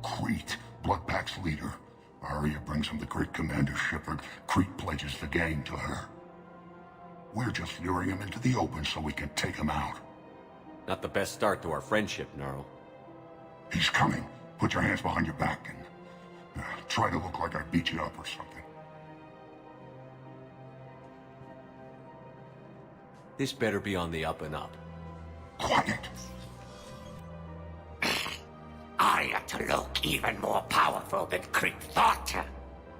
Crete, Bloodpack's leader. Arya brings him the great Commander Shepard. Crete pledges the gang to her. We're just luring him into the open so we can take him out. Not the best start to our friendship, Gnarl. He's coming. Put your hands behind your back and try to look like I beat you up or something. This better be on the up and up. Quiet! Arya to look even more powerful than Crete thought.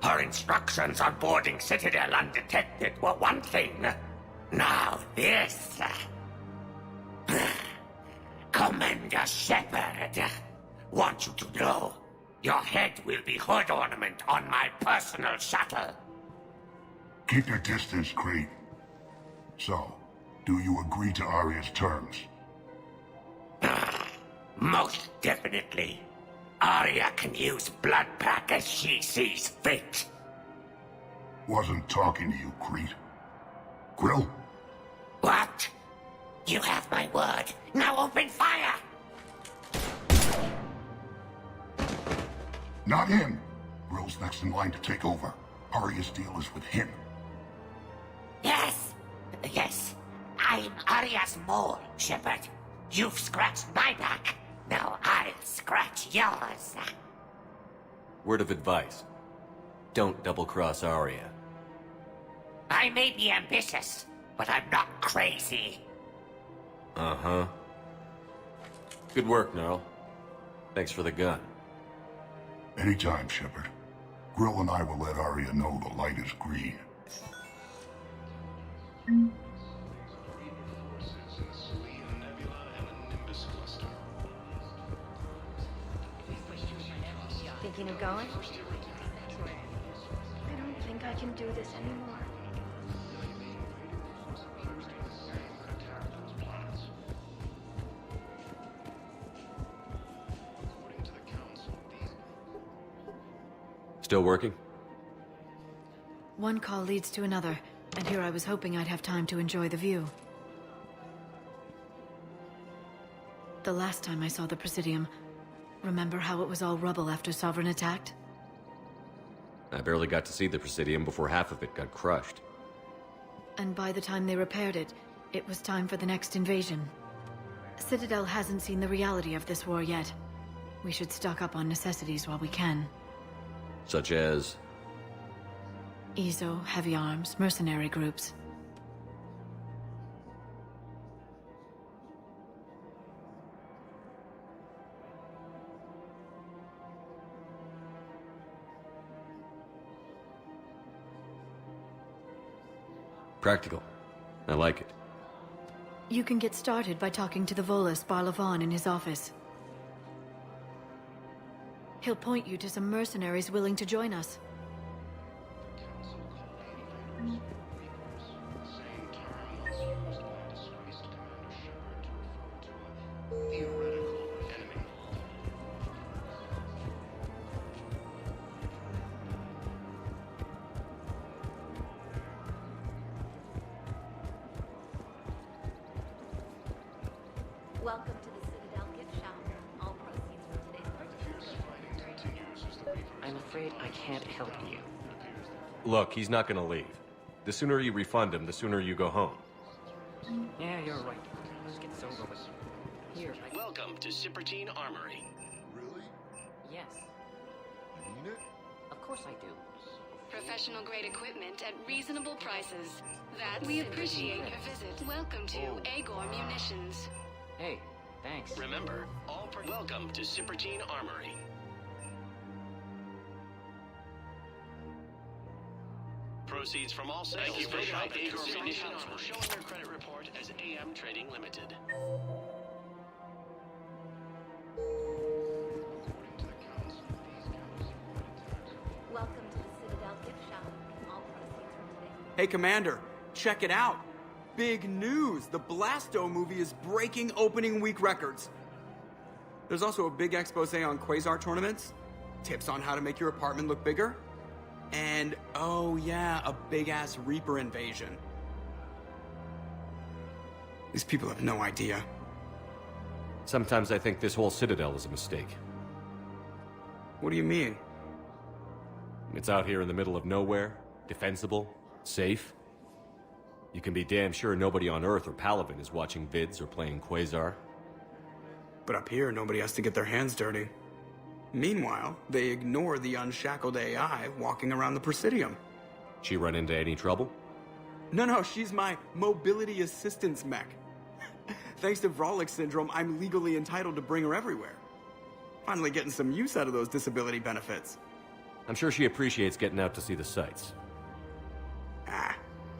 Her instructions on boarding Citadel undetected were one thing. Now this. Commander Shepard, want you to know, your head will be hood ornament on my personal shuttle. Keep your distance, Crete. So, do you agree to Arya's terms? Most definitely. Arya can use Bloodpack as she sees fit. Wasn't talking to you, Crete. Grill? What? You have my word. Now open fire! Not him. Grill's next in line to take over. Arya's deal is with him. Yes. Yes. I'm Arya's mole, Shepard. You've scratched my back. Now I'll scratch yours. Word of advice. Don't double-cross Arya. I may be ambitious, but I'm not crazy. Uh-huh. Good work, Gnarl. Thanks for the gun. Anytime, Shepard. Grill and I will let Arya know the light is green. thinking of going? I don't think I can do this anymore. Still working? One call leads to another, and here I was hoping I'd have time to enjoy the view. The last time I saw the Presidium, remember how it was all rubble after Sovereign attacked? I barely got to see the Presidium before half of it got crushed. And by the time they repaired it, it was time for the next invasion. Citadel hasn't seen the reality of this war yet. We should stock up on necessities while we can. Such as? EZO, heavy arms, mercenary groups. Practical. I like it. You can get started by talking to the Volus Barlavan in his office. He'll point you to some mercenaries willing to join us. Welcome to the Citadel gift shop. All proceeds from today's purchase. I'm afraid I can't help you. Look, he's not gonna leave. The sooner you refund him, the sooner you go home. Yeah, you're right. Let's get this over with. Here, Welcome to Sippertine Armory. Really? Yes. You mean it? Of course I do. Professional grade equipment at reasonable prices. We appreciate your visit. Welcome to Agor Munitions. Hey, thanks. Remember, welcome to Sippertine Armory. Proceeds from all sales. Thank you for shopping. Agor Munitions will show in their credit report as AM Trading Limited. Welcome to the Citadel gift shop. All proceeds from today's. Hey, Commander, check it out. Big news! The Blasto movie is breaking opening week records. There's also a big expose on Quasar tournaments, tips on how to make your apartment look bigger, and, oh yeah, a big-ass Reaper invasion. These people have no idea. Sometimes I think this whole Citadel is a mistake. What do you mean? It's out here in the middle of nowhere, defensible, safe. You can be damn sure nobody on Earth or Palaven is watching vids or playing Quasar. But up here, nobody has to get their hands dirty. Meanwhile, they ignore the unshackled AI walking around the Presidium. She run into any trouble? No, she's my mobility assistance mech. Thanks to Vrolic syndrome, I'm legally entitled to bring her everywhere. Finally getting some use out of those disability benefits. I'm sure she appreciates getting out to see the sights.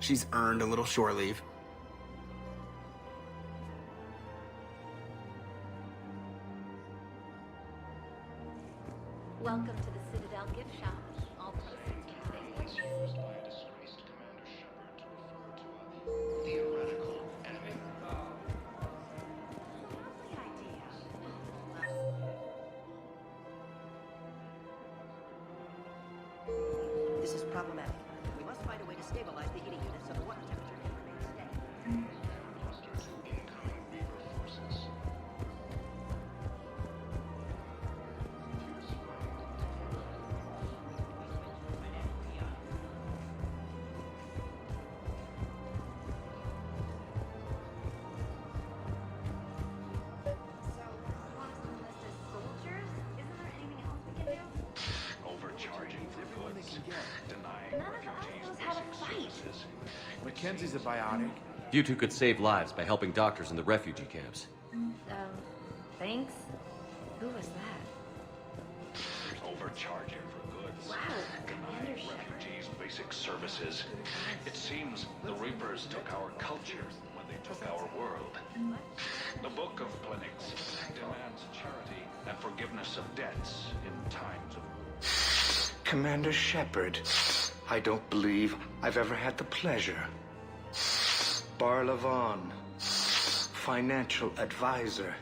She's earned a little shore leave. Welcome to the Citadel gift shop. All proceeds from today's purchase. Theoretical enemy. This is problematic. We must find a way to stabilize the heating unit so the water temperature can remain steady. Overcharging for goods, denying None of us knows how to fight. Mackenzie's a biotic. You two could save lives by helping doctors in the refugee camps. Thanks. Who was that? Overcharging for goods. Wow, Denying refugees basic services. It seems the Reapers took our culture when they took our world. The Book of Clinics demands charity and forgiveness of debts in times of war. Commander Shepard, I don't believe I've ever had the pleasure. Barlavon, financial advisor.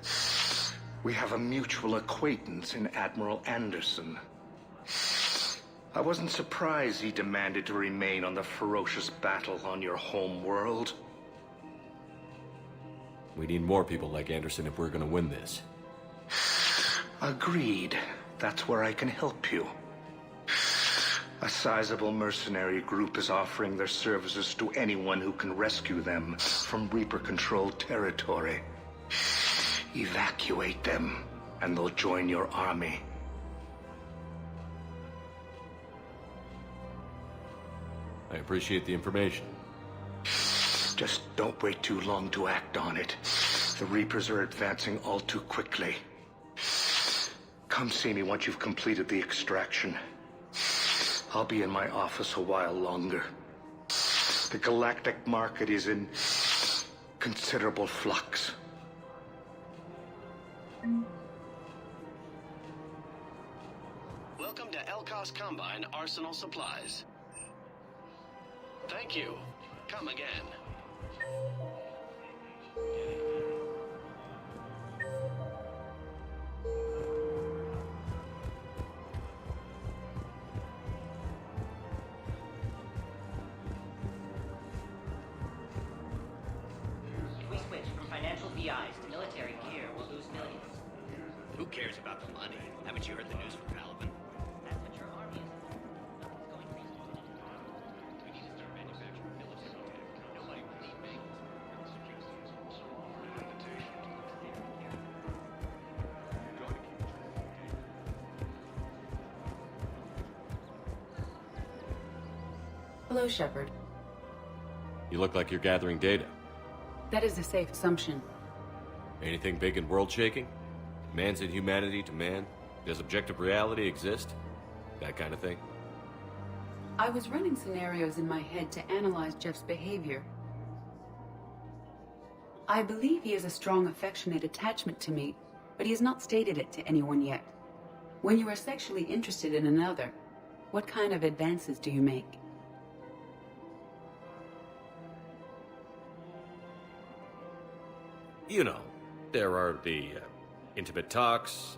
We have a mutual acquaintance in Admiral Anderson. I wasn't surprised he demanded to remain on the ferocious battle on your home world. We need more people like Anderson if we're gonna win this. Agreed. That's where I can help you. A sizable mercenary group is offering their services to anyone who can rescue them from Reaper-controlled territory. Evacuate them, and they'll join your army. I appreciate the information. Just don't wait too long to act on it. The Reapers are advancing all too quickly. Come see me once you've completed the extraction. I'll be in my office a while longer. The galactic market is in considerable flux. Welcome to Elkos Combine Arsenal Supplies. Thank you. Come again. If we switch from financial BIs to military gear, we'll lose millions. Who cares about the money? Haven't you heard the news from Calin? That's what your army is. Nothing's going reasonable. We need to start manufacturing military tech. Nobody will need vehicles. Hello, Shepard. You look like you're gathering data. That is a safe assumption. Anything big and world-shaking? Man's inhumanity to man? Does objective reality exist? That kind of thing? I was running scenarios in my head to analyze Jeff's behavior. I believe he has a strong affectionate attachment to me, but he has not stated it to anyone yet. When you are sexually interested in another, what kind of advances do you make? You know, there are the intimate talks,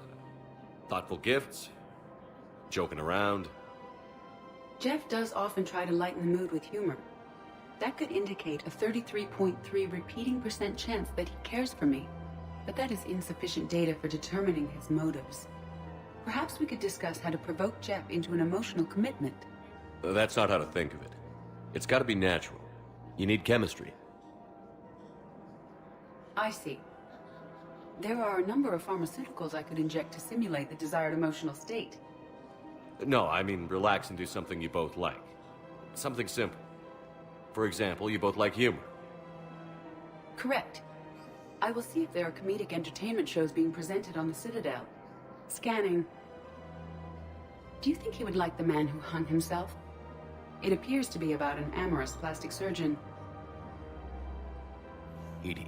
thoughtful gifts, joking around. Jeff does often try to lighten the mood with humor. That could indicate a 33.3 repeating % chance that he cares for me, but that is insufficient data for determining his motives. Perhaps we could discuss how to provoke Jeff into an emotional commitment. That's not how to think of it. It's gotta be natural. You need chemistry. I see. There are a number of pharmaceuticals I could inject to simulate the desired emotional state. No, I mean relax and do something you both like. Something simple. For example, you both like humor. Correct. I will see if there are comedic entertainment shows being presented on the Citadel. Scanning. Do you think he would like The Man Who Hung Himself? It appears to be about an amorous plastic surgeon. Edie,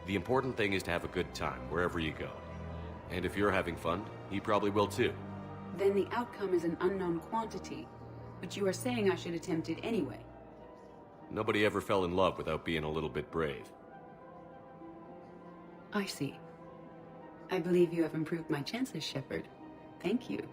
the important thing is to have a good time wherever you go. And if you're having fun, he probably will too. Then the outcome is an unknown quantity. But you are saying I should attempt it anyway. Nobody ever fell in love without being a little bit brave. I see. I believe you have improved my chances, Shepard. Thank you.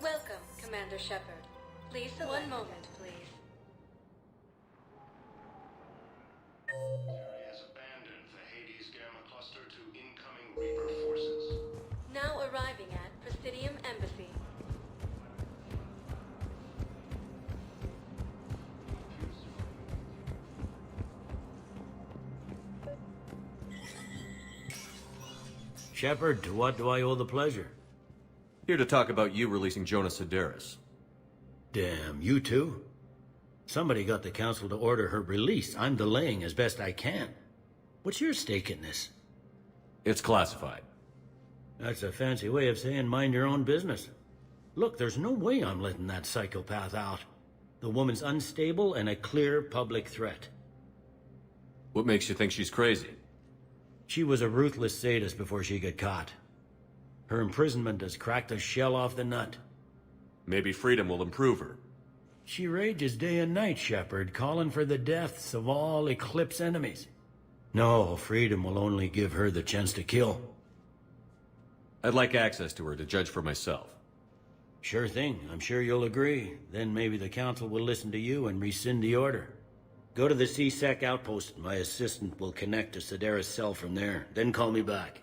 Welcome, Commander Shepard. Please, one moment, please. Has abandoned the Hades Gamma Cluster to incoming Reaper forces. Now arriving at Presidium Embassy. Shepard, to what do I owe the pleasure? Here to talk about you releasing Jonas Sedaris. Damn, you too? Somebody got the council to order her release. I'm delaying as best I can. What's your stake in this? It's classified. That's a fancy way of saying mind your own business. Look, there's no way I'm letting that psychopath out. The woman's unstable and a clear public threat. What makes you think she's crazy? She was a ruthless sadist before she got caught. Her imprisonment has cracked a shell off the nut. Maybe freedom will improve her. She rages day and night, Shepard, calling for the deaths of all Eclipse enemies. No, freedom will only give her the chance to kill. I'd like access to her to judge for myself. Sure thing. I'm sure you'll agree. Then maybe the Council will listen to you and rescind the order. Go to the C-Sec outpost. My assistant will connect to Sidera's cell from there. Then call me back.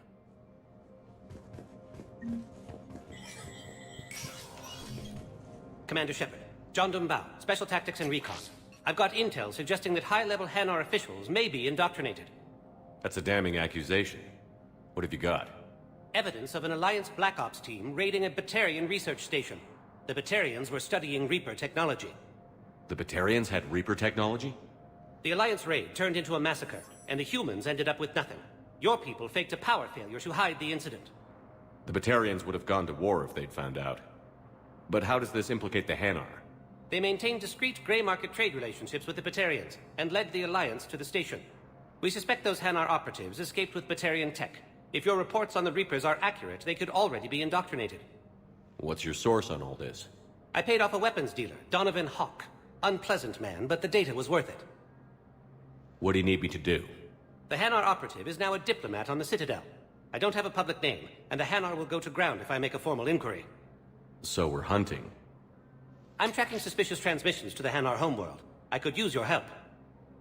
Commander Shepard. John Dumbao, Special Tactics and Recon. I've got intel suggesting that high-level Hanar officials may be indoctrinated. That's a damning accusation. What have you got? Evidence of an Alliance Black Ops team raiding a Batarian research station. The Batarians were studying Reaper technology. The Batarians had Reaper technology? The Alliance raid turned into a massacre, and the humans ended up with nothing. Your people faked a power failure to hide the incident. The Batarians would have gone to war if they'd found out. But how does this implicate the Hanar? They maintained discreet gray market trade relationships with the Batarians, and led the Alliance to the station. We suspect those Hanar operatives escaped with Batarian tech. If your reports on the Reapers are accurate, they could already be indoctrinated. What's your source on all this? I paid off a weapons dealer, Donovan Hawk. Unpleasant man, but the data was worth it. What do you need me to do? The Hanar operative is now a diplomat on the Citadel. I don't have a public name, and the Hanar will go to ground if I make a formal inquiry. So we're hunting. I'm tracking suspicious transmissions to the Hanar homeworld. I could use your help.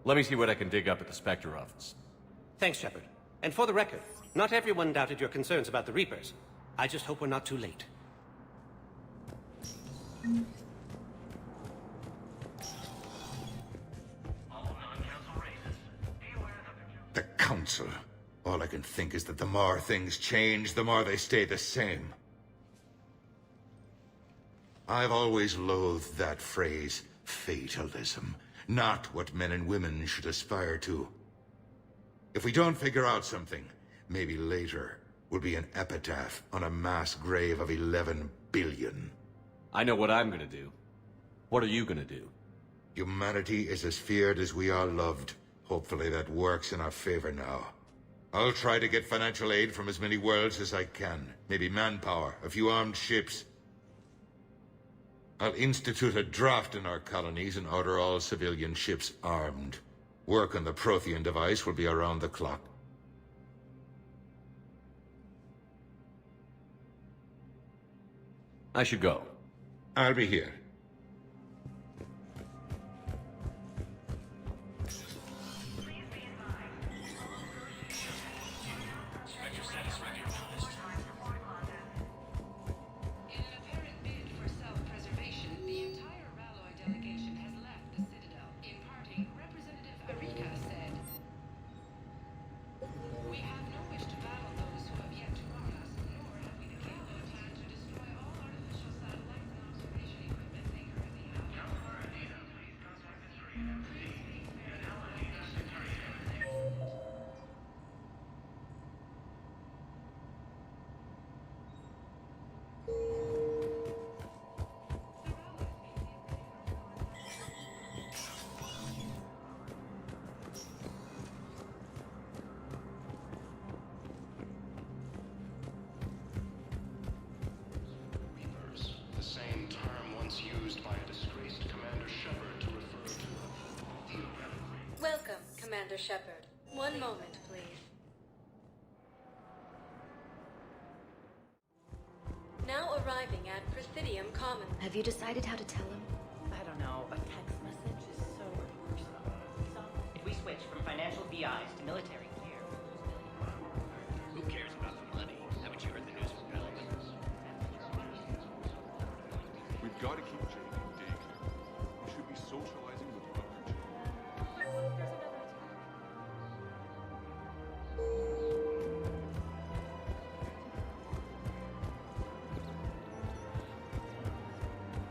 Let me see what I can dig up at the Spectre office. Thanks, Shepard. And for the record, not everyone doubted your concerns about the Reapers. I just hope we're not too late. The Council. All I can think is that the more things change, the more they stay the same. I've always loathed that phrase, fatalism. Not what men and women should aspire to. If we don't figure out something, maybe later will be an epitaph on a mass grave of 11 billion. I know what I'm gonna do. What are you gonna do? Humanity is as feared as we are loved. Hopefully that works in our favor now. I'll try to get financial aid from as many worlds as I can. Maybe manpower, a few armed ships. I'll institute a draft in our colonies and order all civilian ships armed. Work on the Prothean device will be around the clock. I should go. I'll be here. The same term once used by a disgraced Commander Shepard to refer to theoretically. Welcome, Commander Shepard. One moment, please. Now arriving at Presidium Commons. Have you decided how to tell him? I don't know. A text message is so personal. If we switch from financial VIs to military gear, Who cares about the money? Haven't you heard the news from Calin? We've got to keep Jake and Day clear. We should be socializing with other children.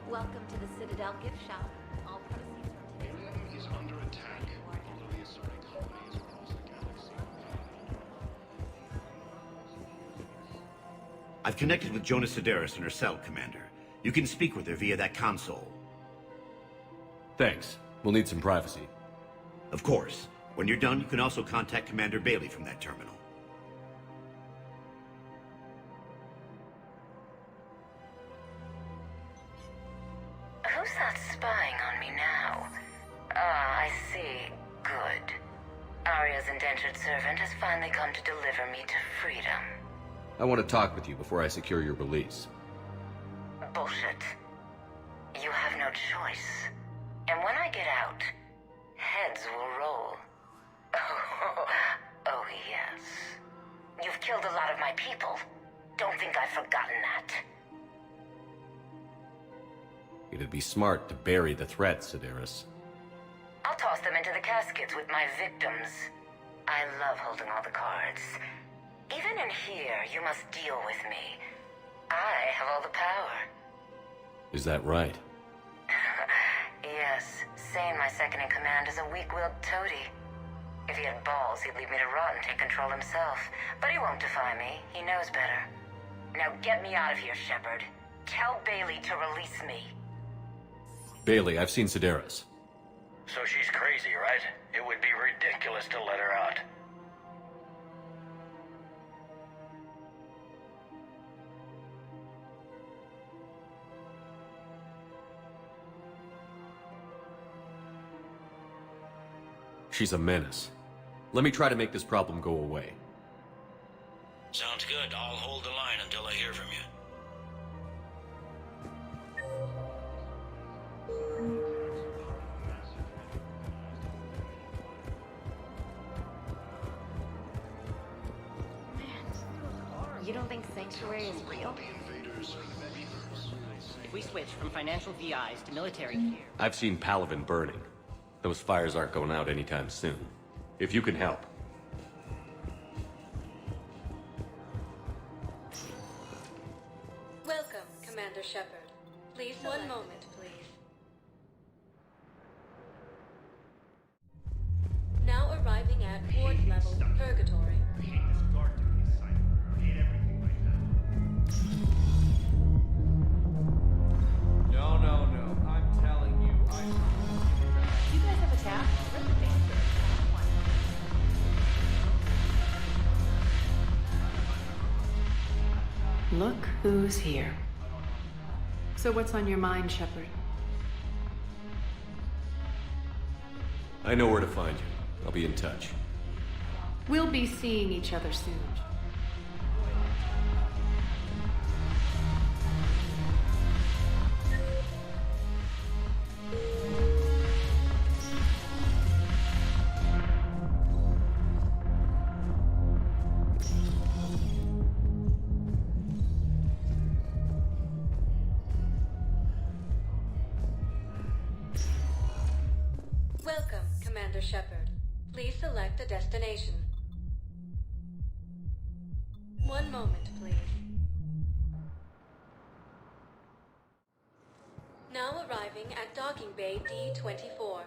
Welcome to the Citadel gift shop. All proceeds from today's Is under attack. All of the assorted colonies across the galaxy. I've connected with Jonas Sedaris in her cell, Commander. You can speak with her via that console. Thanks. We'll need some privacy. Of course. When you're done, you can also contact Commander Bailey from that terminal. Who's that spying on me now? Ah, I see. Good. Arya's indentured servant has finally come to deliver me to freedom. I want to talk with you before I secure your release. Bullshit. You have no choice. And when I get out, heads will roll. Oh, yes. You've killed a lot of my people. Don't think I've forgotten that. It'd be smart to bury the threat, Sedaris. I'll toss them into the caskets with my victims. I love holding all the cards. Even in here, you must deal with me. I have all the power. Is that right? Yes, Sane, my second-in-command, is a weak-willed toady. If he had balls, he'd leave me to rot and take control himself. But he won't defy me. He knows better. Now get me out of here, Shepard. Tell Bailey to release me. Bailey, I've seen Sedaris. So she's crazy, right? It would be ridiculous to let her out. She's a menace. Let me try to make this problem go away. Sounds good. I'll hold the line until I hear from you. You don't think Sanctuary is real? If we switch from financial VIs to military gear... I've seen Palaven burning. Those fires aren't going out anytime soon. If you can help. Welcome, Commander Shepard. Please, one moment, please. Now arriving at ward level Purgatory. No. I'm telling you, You guys have a tap? Where's the dancer? Look who's here. So what's on your mind, Shepard? I know where to find you. I'll be in touch. We'll be seeing each other soon. Welcome, Commander Shepard. Please select a destination. One moment, please. Now arriving at Docking Bay D-24.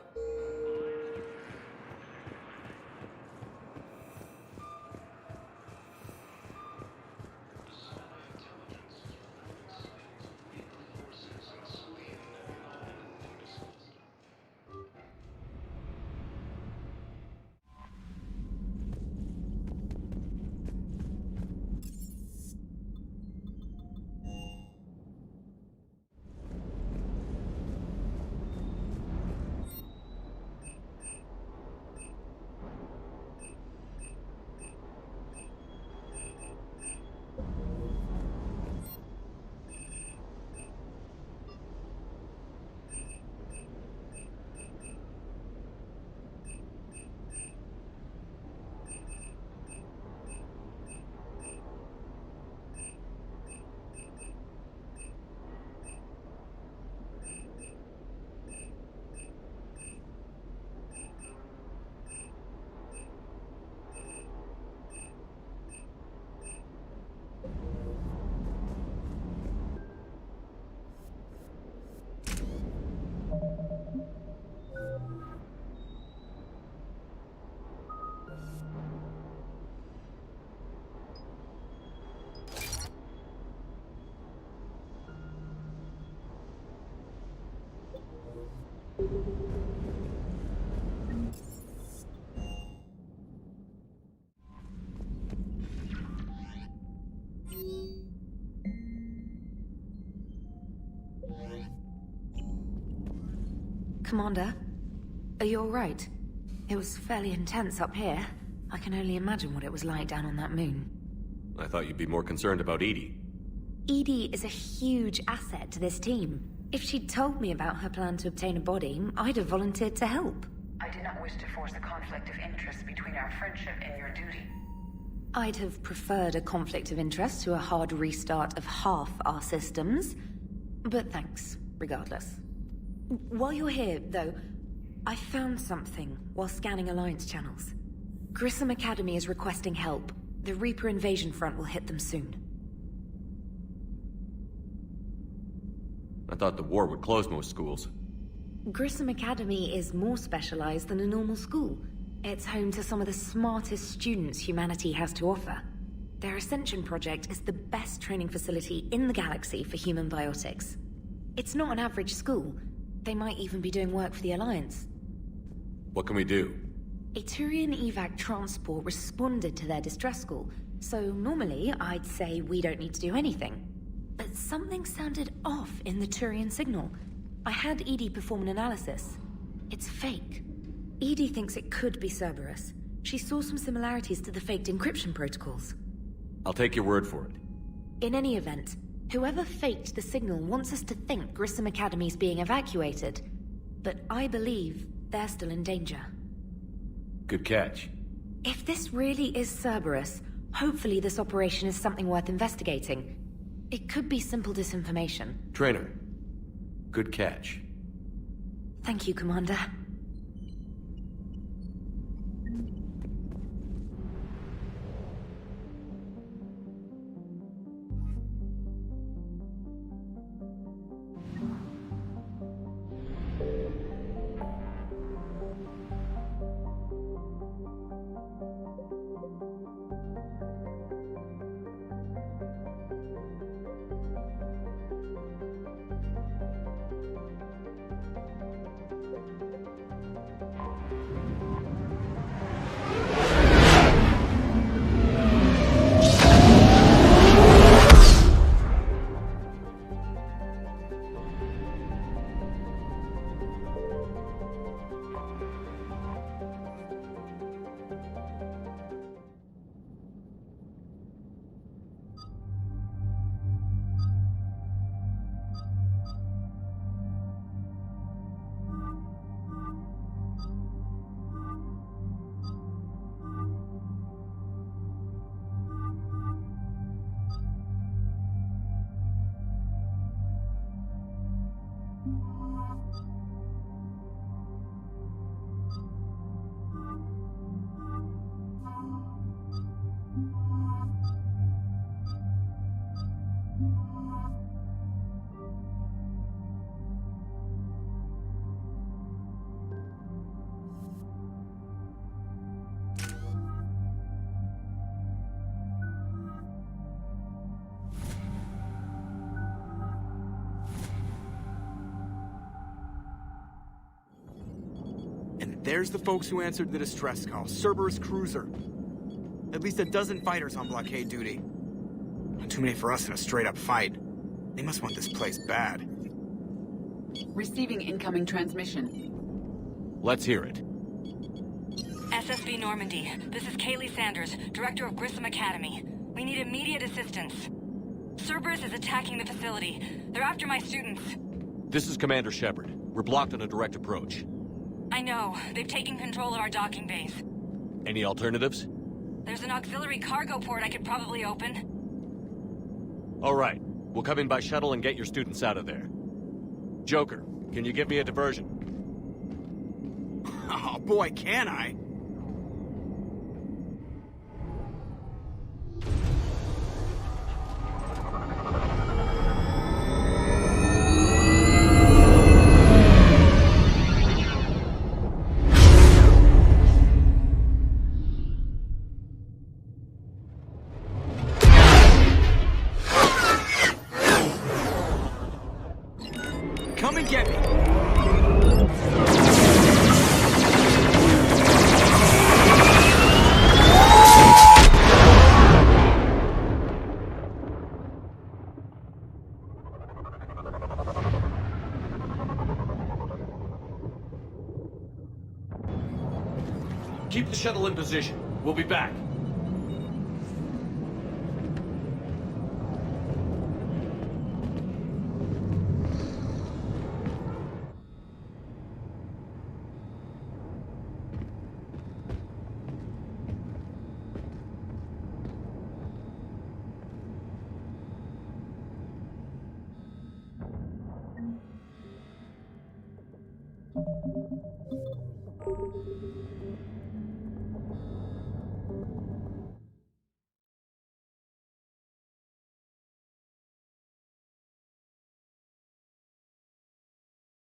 Commander, are you alright? It was fairly intense up here. I can only imagine what it was like down on that moon. I thought you'd be more concerned about Edie. Edie is a huge asset to this team. If she'd told me about her plan to obtain a body, I'd have volunteered to help. I did not wish to force a conflict of interest between our friendship and your duty. I'd have preferred a conflict of interest to a hard restart of half our systems. But thanks, regardless. While you're here, though, I found something while scanning Alliance channels. Grissom Academy is requesting help. The Reaper invasion front will hit them soon. I thought the war would close most schools. Grissom Academy is more specialized than a normal school. It's home to some of the smartest students humanity has to offer. Their Ascension project is the best training facility in the galaxy for human biotics. It's not an average school. They might even be doing work for the Alliance. What can we do? A Turian evac transport responded to their distress call, so normally I'd say we don't need to do anything. But something sounded off in the Turian signal. I had Edie perform an analysis. It's fake. Edie thinks it could be Cerberus. She saw some similarities to the faked encryption protocols. I'll take your word for it. In any event, whoever faked the signal wants us to think Grissom Academy's being evacuated. But I believe they're still in danger. Good catch. If this really is Cerberus, hopefully this operation is something worth investigating. It could be simple disinformation. Trainer, good catch. Thank you, Commander. There's the folks who answered the distress call. Cerberus cruiser. At least a dozen fighters on blockade duty. Not too many for us in a straight-up fight. They must want this place bad. Receiving incoming transmission. Let's hear it. SSB Normandy, this is Kaylee Sanders, Director of Grissom Academy. We need immediate assistance. Cerberus is attacking the facility. They're after my students. This is Commander Shepard. We're blocked on a direct approach. I know. They've taken control of our docking base. Any alternatives? There's an auxiliary cargo port I could probably open. All right. We'll come in by shuttle and get your students out of there. Joker, can you give me a diversion? Oh boy, can I! Come and get me! Keep the shuttle in position. We'll be back.